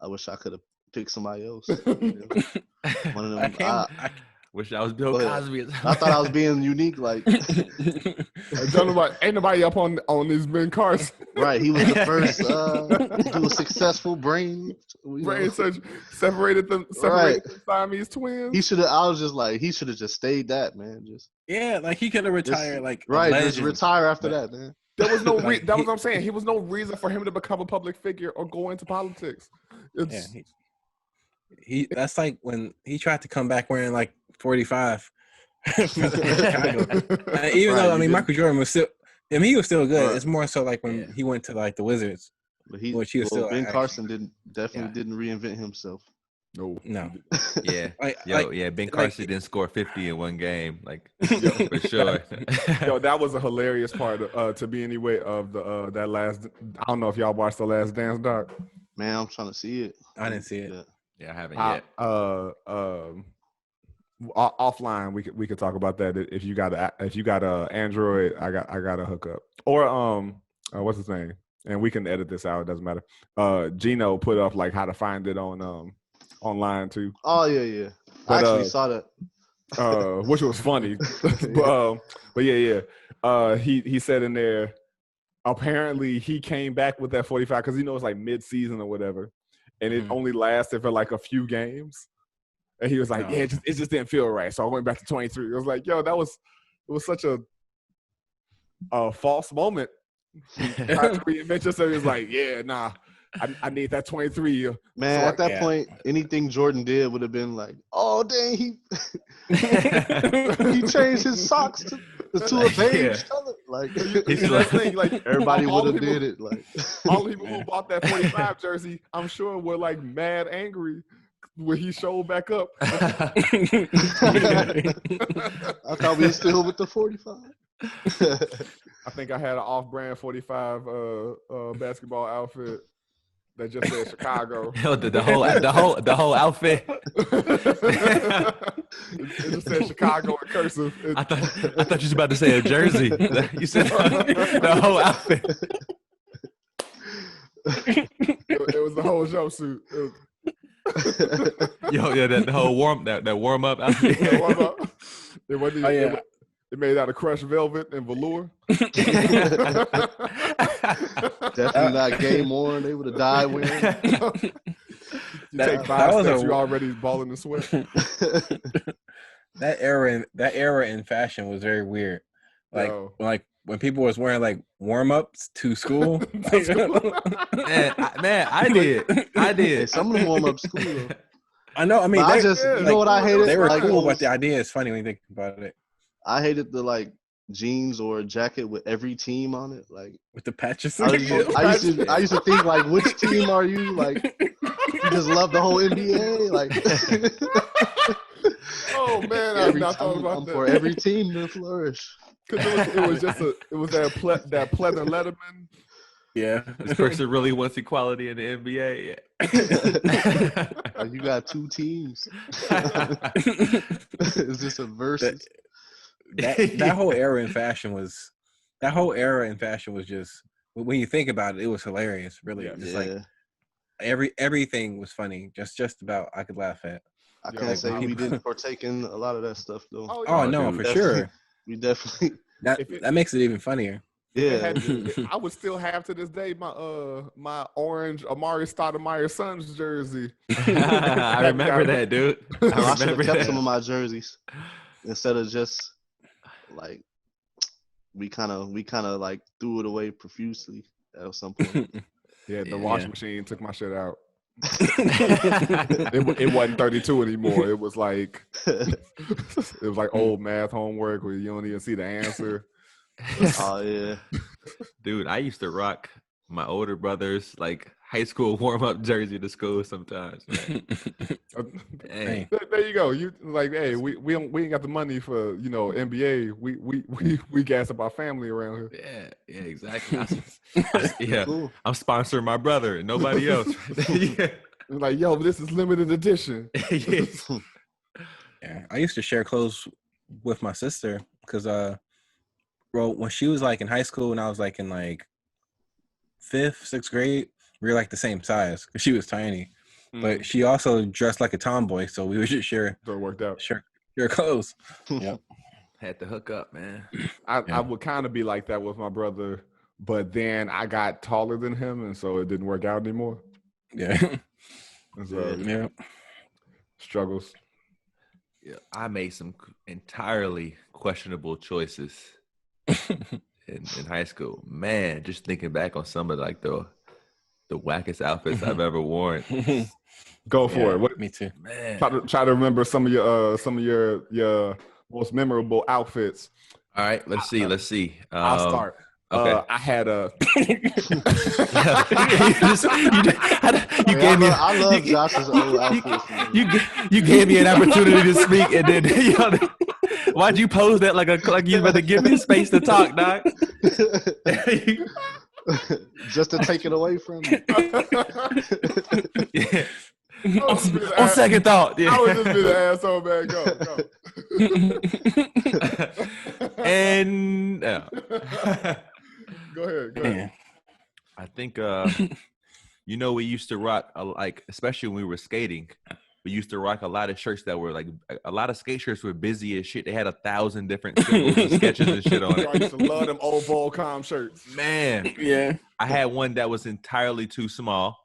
I wish I could have picked somebody else. One of them. I wish I was Bill Cosby. I thought I was being unique. Like, ain't nobody up on this Ben Carson. Right, he was the first do a successful brain surgery. Separated the Siamese twins. He should have. I was just like, he should have just stayed that, man. Just like he could have retired. Just retire after that, man. There was no that was what I'm saying. He was no reason for him to become a public figure or go into politics. He that's like when he tried to come back wearing like 45. Even though I mean Michael Jordan was still, I mean he was still good. Right. It's more so like when he went to like the Wizards, but he was still. Ben Carson didn't reinvent himself. No. Yeah. Ben Carson didn't score 50 in one game, like for sure. Yo, that was a hilarious part to be anyway of the that last. I don't know if y'all watched the Last Dance doc. Man, I'm trying to see it. I didn't see it. Yeah, I haven't yet. Offline, we could talk about that. If you got a Android, I got a hookup. Or what's his name? And we can edit this out. It doesn't matter. Gino put up like how to find it on online too. Oh yeah. I actually saw that. Which was funny. but yeah. He said in there, apparently he came back with that 45 because it's like mid-season or whatever. And it only lasted for like a few games. And he was like, it just didn't feel right. So I went back to 23. I was like, yo, it was such a false moment. He tried to reinvent yourself. He was like, yeah, nah, I need that 23. Man, So at that yeah. point, anything Jordan did would have been like, oh dang, he changed his socks to a beige color. Like He's that's like, the thing, like everybody all would the have people, did it. Like all the people who bought that 45 jersey, I'm sure were like mad angry when he showed back up. I thought we were still with the 45. I think I had an off-brand 45 basketball outfit that just said Chicago. the whole outfit. It just said Chicago in cursive. I thought you was about to say a jersey. You said the whole outfit. It was the whole jumpsuit. The whole warm up outfit. It wasn't. Oh, yeah. It made out of crushed velvet and velour. Definitely not game worn. They would have died wearing it. You take 5 steps, you're already balling in sweat. That era in fashion was very weird. Like Yo. when people was wearing like warm ups to school. Man, I did. Hey, some of them warm up school though. I know. I mean, But I they, just, you like, know what I hated? they were Like, cool, but the idea is funny when you think about it. I hated the like jeans or jacket with every team on it. Like With the patches. I used to think like, which team are you? Like you just love the whole NBA. Like Oh man, I've not thought about I'm that. for every team to flourish. Because it was just that pleather Letterman. Yeah. This person really wants equality in the NBA. Like, you got 2 teams. Is this a versus? That whole era in fashion was just, when you think about it, it was hilarious. Really, Yeah. just like everything was funny. Just about I could laugh at. I Yo, can't say we people- didn't partake in a lot of that stuff though. Oh no, dude. for sure. We definitely, That makes it even funnier. yeah. I would still have to this day my orange Amari Stoudemire Suns jersey. I remember that, dude. I I should have remember kept that. some of my jerseys instead of just like we kind of like threw it away profusely at some point. Yeah, the Yeah. washing machine took my shit out. It wasn't 32 anymore. It was like old math homework where you don't even see the answer. Oh yeah. Dude, I used to rock my older brother's like high school warm up jersey to school sometimes. Man. Dang. There you go. You like, hey, we ain't got the money for NBA. We gas up our family around here. Yeah, exactly. Yeah, Cool. I'm sponsoring my brother and nobody else. Yeah. Like, yo, this is limited edition. Yeah. Yeah, I used to share clothes with my sister because, well, when she was like in high school and I was like in like 5th, 6th grade, we were like the same size because she was tiny, but she also dressed like a tomboy, so we would just share So it worked out. clothes. Yep. Had to hook up, man. I would kind of be like that with my brother, but then I got taller than him, and so it didn't work out anymore. Yeah. And so Yeah. struggles. Yeah, I made some entirely questionable choices in high school. Man, just thinking back on some of like the wackest outfits I've ever worn. Go for it. What, Me too. Man. try to remember some of your most memorable outfits. All right, let's see. I'll start. Okay. I had a. You gave me. I love Josh's old outfits. man. You gave me an opportunity to speak, and then why'd you pose that like you about to give me space to talk, Doc? Just to take it away from you. Yeah. Oh, On second thought, I was just being an asshole, man. Go. and Go ahead. Yeah. I think we used to rock like, especially when we were skating. We used to rock a lot of shirts that were like a lot of skate shirts were busy as shit. They had 1,000 different symbols and sketches and shit on I it. used to love them old Volcom shirts. Man, Yeah. I had one that was entirely too small.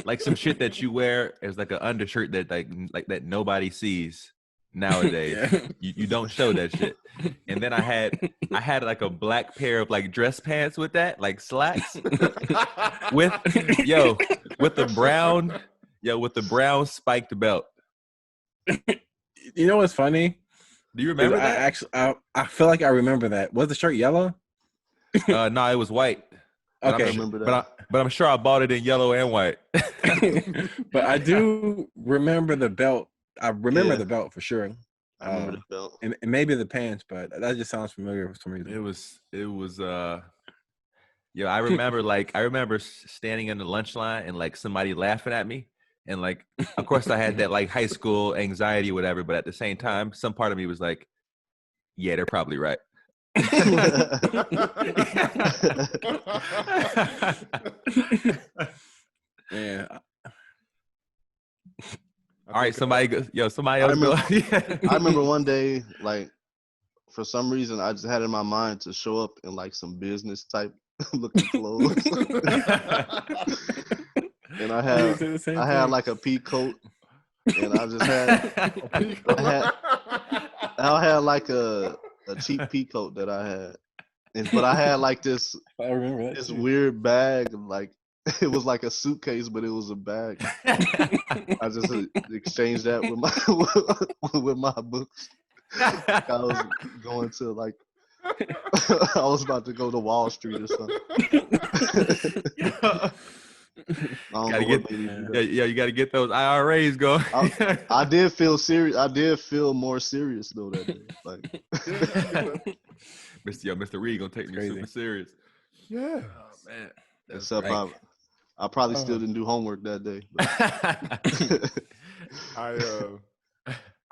Like some shit that you wear as like an undershirt that like that nobody sees. nowadays. Yeah. You don't show that shit. And then I had like a black pair of like dress pants with that, like slacks, with with the brown spiked belt. You know what's funny? Do you Is remember I that? actually I feel like I remember that. Was the shirt yellow? No, it was white. But Okay. I remember that. But I'm sure I bought it in yellow and white. But I do remember the belt. I remember Yeah. the belt for sure. I remember the belt. And maybe the pants, but that just sounds familiar for some reason. It was I remember standing in the lunch line and like somebody laughing at me, and like of course I had that like high school anxiety or whatever, but at the same time some part of me was like, yeah, they're probably right. Yeah. All right, somebody else I go. I remember one day, like, for some reason, I just had in my mind to show up in like some business type looking clothes, and I had like a pea coat, and I just I had like a cheap pea coat that I had, but I had like this I remember that. this too. weird bag, like it was like a suitcase, but it was a bag. I just exchanged that with my with my books. I was going to like I was about to go to Wall Street or something. You gotta get those IRAs going. I did feel serious. I did feel more serious though that day. Like Mr. Reed gonna take me super serious. Yeah. Oh man. except I probably still didn't do homework that day. I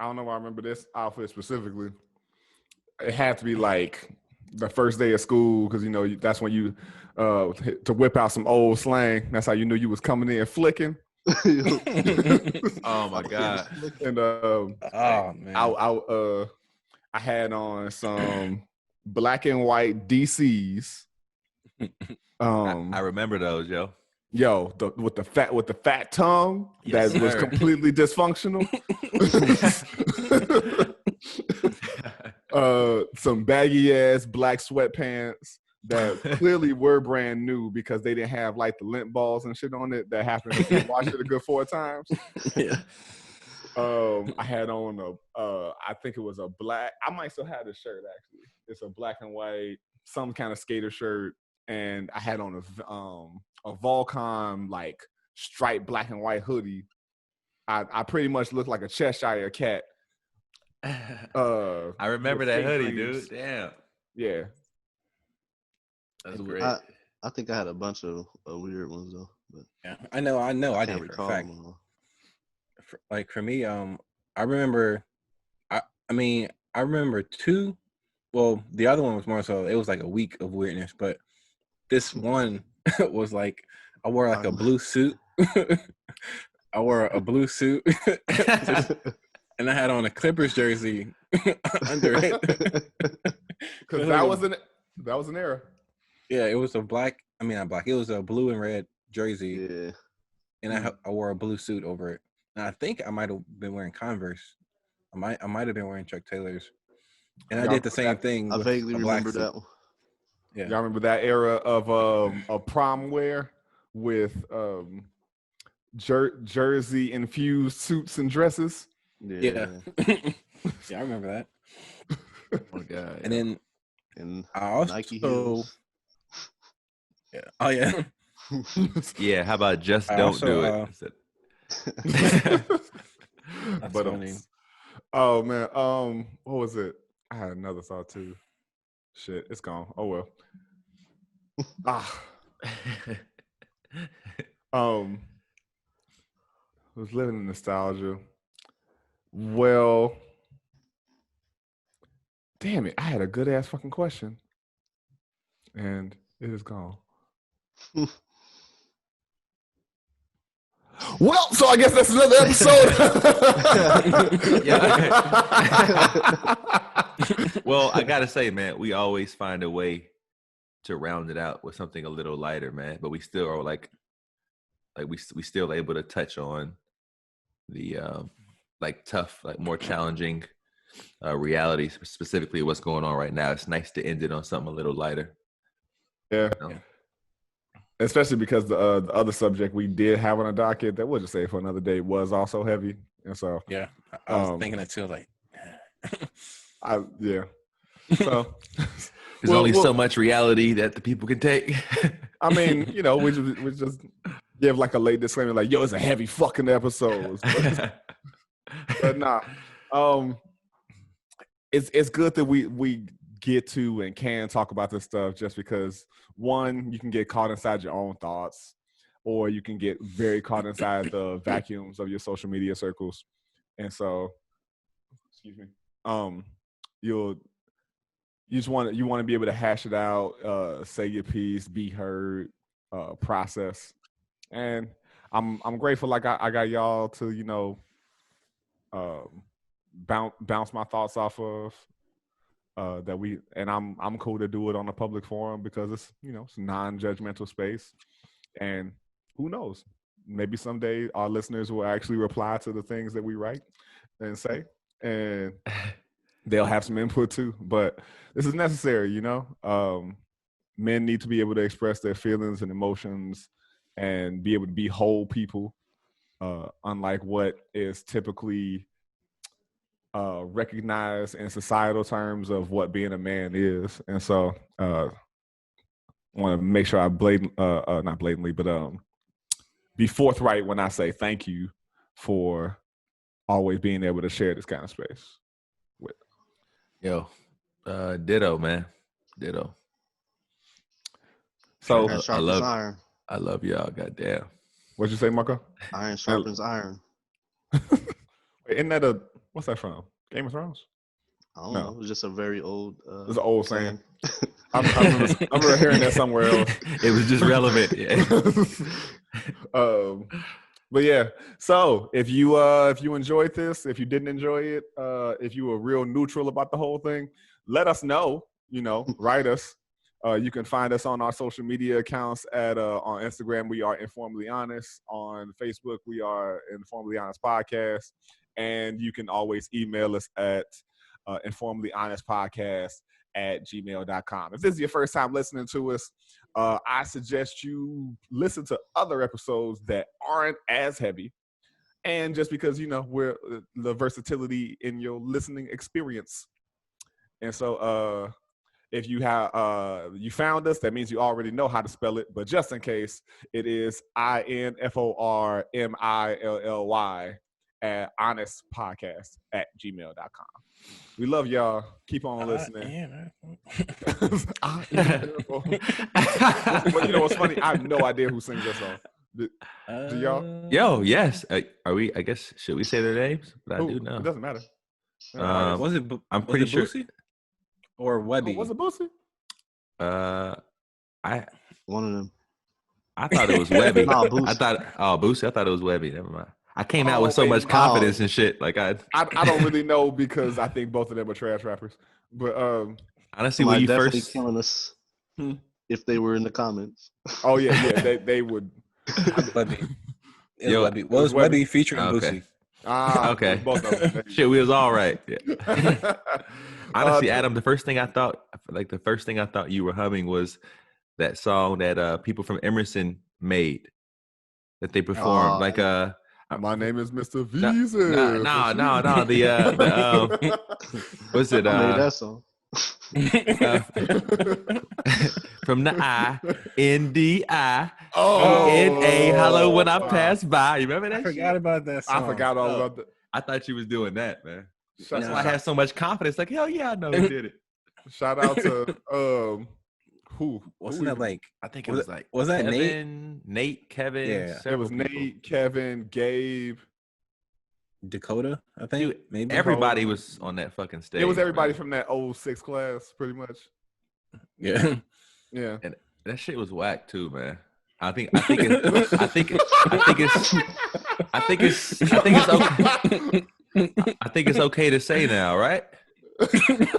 don't know why I remember this outfit specifically. It had to be like the first day of school because that's when you to whip out some old slang. That's how you knew you was coming in flicking. Oh my god! And oh man, I had on some black and white DCs. I remember those, yo. Yo, with the fat tongue Yes, that was sir. completely dysfunctional. Some baggy ass black sweatpants that clearly were brand new because they didn't have like the lint balls and shit on it that happened if you washed it a good 4 times. Yeah. I had on I think it was a black. I might still have this shirt actually. It's a black and white, some kind of skater shirt, and I had on a Volcom like striped black and white hoodie. I pretty much looked like a Cheshire cat. I remember that hoodie, dude. Damn. Yeah. That's great. I think I had a bunch of weird ones though. But yeah, I know. I can't did for a recall fact. them all. Like for me, I remember. I remember 2. Well, the other one was more so. It was like a week of weirdness, but this one was like I wore like a blue suit. I wore a blue suit, and I had on a Clippers jersey under it. Because that was an era. Yeah, it was a black. I mean, not black. It was a blue and red jersey, Yeah. and I wore a blue suit over it. And I think I might have been wearing Converse. I might have been wearing Chuck Taylors, and I did the same thing. I with vaguely a black remember suit. that one. Yeah. Y'all remember that era of a prom wear with jersey infused suits and dresses? Yeah. Yeah, I remember that. Oh my god. And then And I also Nike heels. Yeah. Oh yeah. Yeah, how about just I don't also, do it? That's But funny. oh man, what was it? I had another thought too. Shit, it's gone. Oh well. Was living in nostalgia. Well, damn it, I had a good ass fucking question, and it is gone. Well, so I guess that's another episode. Well, I gotta say, man, we always find a way to round it out with something a little lighter, man. But we still are like we still able to touch on the like tough, like more challenging reality, specifically what's going on right now. It's nice to end it on something a little lighter. Yeah. You know? Especially because the other subject we did have on a docket that we'll just say for another day was also heavy. And so Yeah, I was thinking that too. Like, So there's only so much reality that the people can take. I mean, we just give like a late disclaimer, like, yo, it's a heavy fucking episode. But nah. It's good that we get to and can talk about this stuff, just because one, you can get caught inside your own thoughts, or you can get very caught inside the vacuums of your social media circles. And so, excuse me, you want to be able to hash it out, say your piece, be heard, process. And I'm grateful, like I got y'all to bounce my thoughts off of, I'm cool to do it on a public forum, because it's it's a non-judgmental space. And who knows, maybe someday our listeners will actually reply to the things that we write and say, and they'll have some input too. But this is necessary. Men need to be able to express their feelings and emotions and be able to be whole people, unlike what is typically recognized in societal terms of what being a man is. And so I want to make sure I not blatantly, but be forthright when I say thank you for always being able to share this kind of space with. Yo, ditto, man. Ditto. So I love y'all. Goddamn. What'd you say, Marco? Iron sharpens iron. Isn't that what's that from? Game of Thrones? I don't know. It was just a very old. It's an old saying. I remember hearing that somewhere else. It was just relevant. Yeah. But yeah. So if you enjoyed this, if you didn't enjoy it, if you were real neutral about the whole thing, let us know. Write us. You can find us on our social media accounts on Instagram. We are InforMILLy Honest. On Facebook, we are InforMILLy Honest Podcast. And you can always email us at InforMILLyHonestPodcast@gmail.com. If this is your first time listening to us, I suggest you listen to other episodes that aren't as heavy. And just because, we're the versatility in your listening experience. And so if you you found us, that means you already know how to spell it. But just in case, it is InforMILLy at honestpodcast@gmail.com. We love y'all. Keep on listening. But you know what's funny? I have no idea who sings that song. Do y'all? Yo, yes. Are we? I guess should we say their names? But I do know. It doesn't matter. was it? I'm pretty sure. Boosie? Or Webby? Was it Boosie? One of them. I thought it was Webby. Nah, Boosie. Boosie. I thought it was Webby. Never mind. I came out with so much confidence and shit. Like I don't really know, because I think both of them are trash rappers. But honestly, when you definitely first killing us if they were in the comments. Oh yeah, they would. Webby. Yo, Webby. What was Webby featuring Boosie? Okay. Both of them. Shit, we was all right. Yeah. Honestly, Adam, the first thing I thought you were humming was that song that people from Emerson made, that they performed. My name is Mr. Visa. No. The what's it? I made that song. From the I-N-D-I N-A, hello when I pass by. You remember that? I forgot about that song. I forgot all about that. I thought you was doing that, man. That's why I had so much confidence. Like, hell yeah, I know he did it. Shout out to who? Wasn't that like? I think it was like. Was that Kevin, Nate, Kevin? Yeah, it was people. Nate, Kevin, Gabe, Dakota. I think maybe everybody was on that fucking stage. It was everybody from that 06 class, pretty much. Yeah. And that shit was whack too, man. I think it's okay. I think it's okay to say now, right?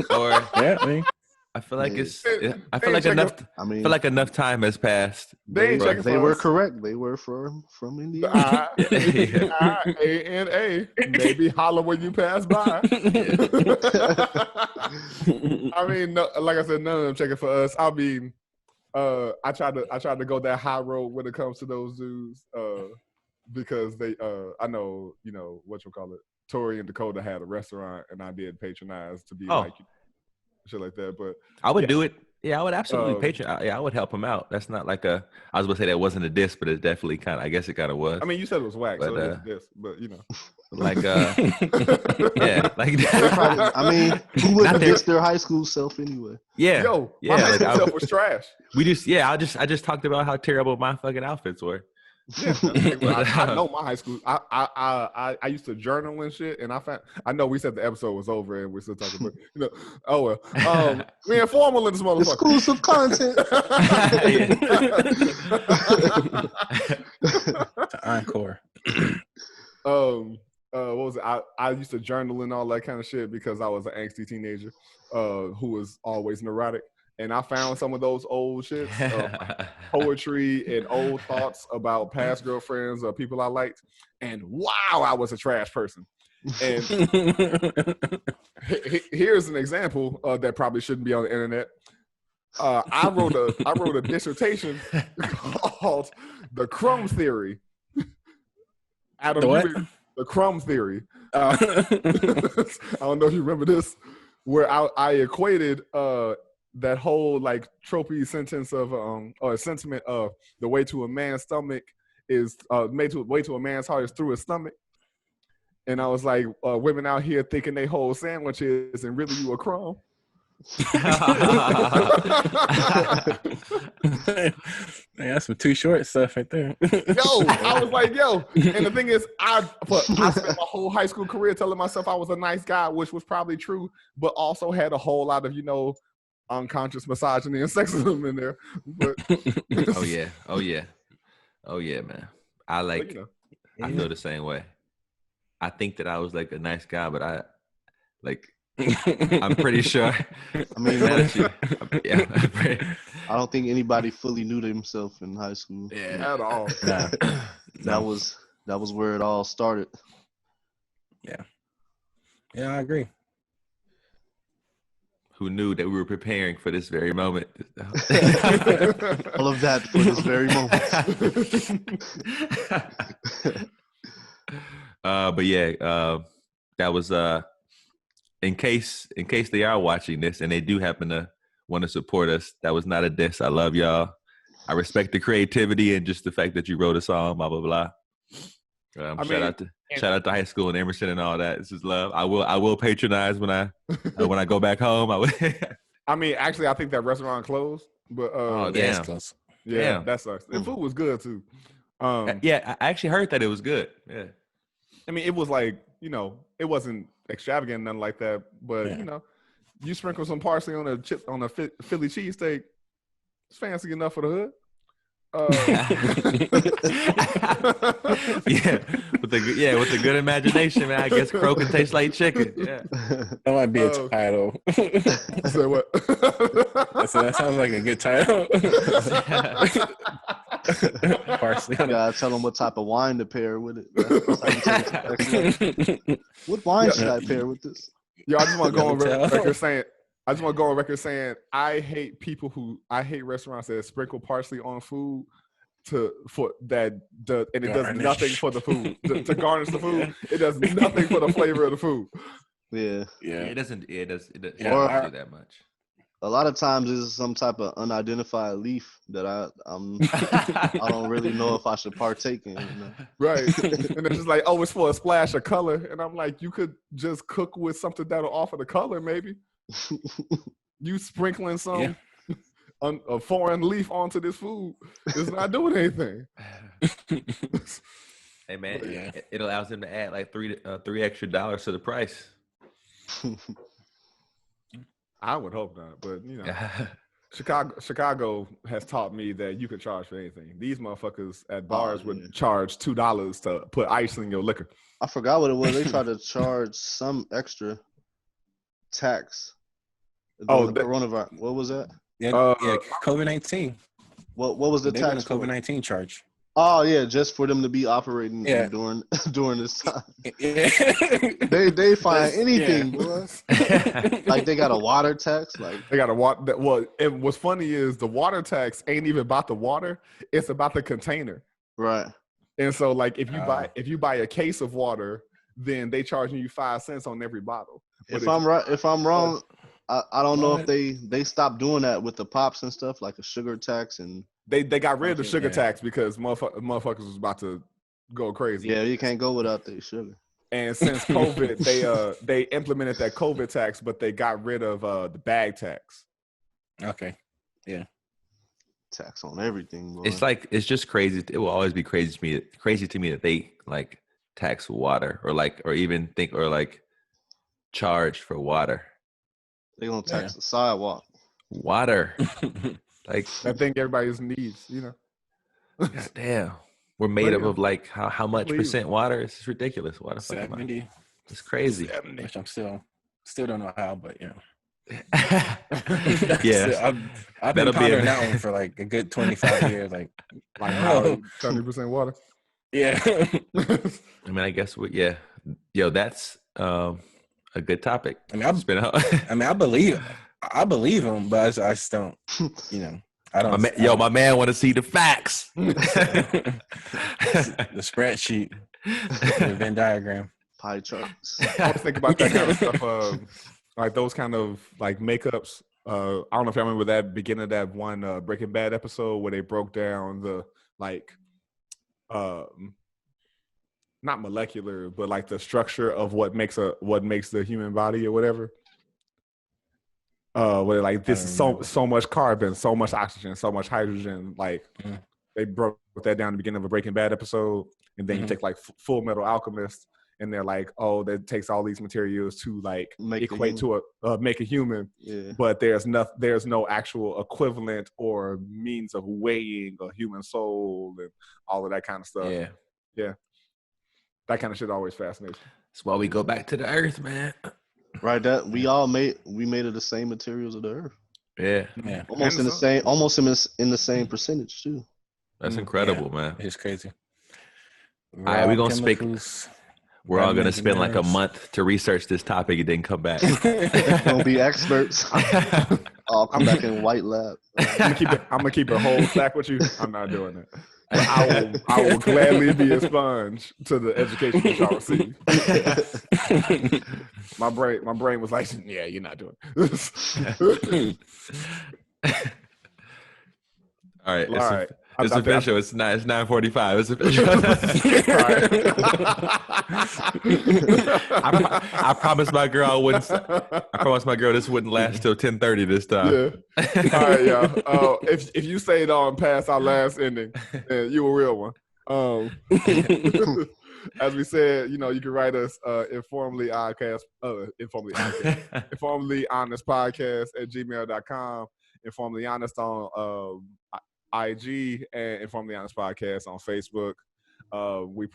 Or yeah, I mean, I feel like Yeah. I feel like enough. I I mean, feel like enough time has passed. They ain't bro. checking they for were us. correct. They were from The Indiana. I-A-N-A. Maybe holler when you pass by. I mean, no, like I said, none of them checking for us. I mean, I tried to go that high road when it comes to those dudes, because they, I know, what you call it. Tori and Dakota had a restaurant, and I did patronize to be like shit like that. But I would do it. Yeah, I would absolutely Um, I would help him out. That's not like a. I was gonna say that wasn't a diss, but it definitely kind of. I guess it kind of was. I mean, you said it was whack, so But, it is this. But like yeah, like They probably, I mean, who Not wouldn't their- diss their high school self anyway? yeah, yo, yeah. my high Like school self was trash. we just I just talked about how terrible my fucking outfits were. Yeah, I know my high school. I used to journal and shit, and I know we said the episode was over and we're still talking, but oh well. We informal in this motherfucker. Exclusive content. To encore. What was it? I used to journal and all that kind of shit because I was an angsty teenager who was always neurotic. And I found some of those old shits, poetry and old thoughts about past girlfriends or people I liked. And wow, I was a trash person. And here's an example that probably shouldn't be on the internet. I wrote a dissertation called "The Crumb Theory." Adam, The what? The crumb theory. I don't know if you remember this, where I equated that whole like tropey sentence of or sentiment of the way to a man's stomach is way to a man's heart is through his stomach. And I was like, women out here thinking they whole sandwiches and really you a crumb. Man, that's some too short stuff right there. I was like, and the thing is, I spent my whole high school career telling myself I was a nice guy, which was probably true, but also had a whole lot of, unconscious misogyny and sexism in there. But oh yeah, man. I like. I feel the same way. I think that I was like a nice guy, but I'm pretty sure. I mean, yeah. I don't think anybody fully knew themselves in high school. Yeah, at all. Nah. That was where it all started. Yeah, I agree. Who knew that we were preparing for this very moment? All of that for this very moment. But yeah, that was in case they are watching this and they do happen to want to support us. That was not a diss. I love y'all. I respect the creativity and just the fact that you wrote a song. Blah blah blah. Shout out to high school and Emerson and all that. This is love. I will patronize when I go back home. I mean, actually, I think that restaurant closed. But oh Yeah, damn, it's close. yeah, damn. that sucks. The food was good too. Yeah, I actually heard that it was good. Yeah. I mean, it was like, it wasn't extravagant, nothing like that. But you sprinkle some parsley on a Philly cheesesteak, it's fancy enough for the hood. With the good imagination, man. I guess crow can taste like chicken. Yeah. That might be a title. Say what? So that sounds like a good title. Parsley on You gotta tell them what type of wine to pair with it. That's how you take it to the next level. What wine should I pair with this? Yo, I just want to go on record saying. I hate restaurants that sprinkle parsley on food and it does nothing for the food to garnish the food. It does nothing for the flavor of the food. Yeah. It doesn't do that much. A lot of times it's some type of unidentified leaf that I don't really know if I should partake in. Right. And it's just like, it's for a splash of color. And I'm like, you could just cook with something that'll offer the color, maybe. You sprinkling some a foreign leaf onto this food is not doing anything. Hey man, it allows them to add like $3 extra to the price. I would hope not, but Chicago has taught me that you can charge for anything. These motherfuckers at bars would charge $2 to put ice in your liquor. I forgot what it was. They tried to charge some extra tax Oh, the coronavirus. What was that? Yeah, COVID-19. What was the They're doing a tax for? COVID-19 charge. Oh yeah, just for them to be operating Yeah. during this time. Yeah. They find anything, yeah. boy. Like they got a water tax. Like they got a water. Well, and what's funny is the water tax ain't even about the water; it's about the container. right. And so, like, if you buy a case of water, then they charging you 5 cents on every bottle. But If I'm wrong, I don't know if they stopped doing that with the pops and stuff, like a sugar tax, and they got rid of the sugar yeah. tax because motherfuckers was about to go crazy. yeah, you can't go without the sugar. And since COVID, they implemented that COVID tax, but they got rid of the bag tax. Okay. Yeah. Tax on everything, boy. It's just crazy. It will always be crazy to me that they like tax water or even charge for water. They gonna tax the sidewalk. Water. Like I think everybody's needs, you know. God damn. We're made up of like how much percent water? It's ridiculous. What the fuck am I? 70. It's crazy. 70. Which I'm still don't know how, but you know. Yeah. I've been pondering that one for like a good 25 years. Like 70% water. Yeah. I mean, I guess Yo, that's a good topic. I mean, I believe him, but I just don't, you know. I don't. My man want to see the facts. The spreadsheet, the Venn diagram, pie charts. I always think about that kind of stuff, like those kind of like makeups. I don't know if y'all remember that beginning of that one Breaking Bad episode where they broke down the like, not molecular, but like the structure of what makes the human body or whatever. Where like this is so much carbon, so much oxygen, so much hydrogen. Like they broke that down at the beginning of a Breaking Bad episode, and then you take like Full Metal Alchemist, and they're like, oh, that takes all these materials to like equate to make a human, but there's no actual equivalent or means of weighing a human soul and all of that kind of stuff. Yeah, that kind of shit always fascinates me. That's why we go back to the earth, man. Right, that we made of the same materials of the earth. Yeah. Almost in the same percentage too. That's incredible, man. It's crazy. All right, we're gonna speak. We're all gonna spend like a month to research this topic and then come back. Gonna be experts. I'll come back in white lab. I'm gonna keep a whole stack with you. I'm not doing it. I will gladly be a sponge to the education that y'all receive. My brain was like, yeah, you're not doing it. All right. All right. It's official. It's 9:45. It's official. I promised my girl I wouldn't. I promised my girl this wouldn't last till 10:30 this time. Yeah. All right, y'all. If you stayed on past our last ending, then you a real one. As we said, you know, you can write us informally honest @gmail.com, informally honest on IG, and informally honest podcast on Facebook. We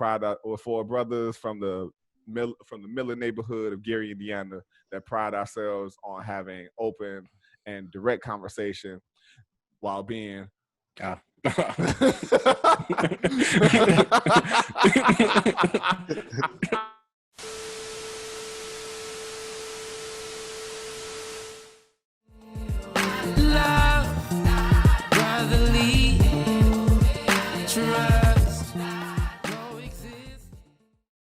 we're four brothers from the Miller neighborhood of Gary, Indiana, that pride ourselves on having open and direct conversation while being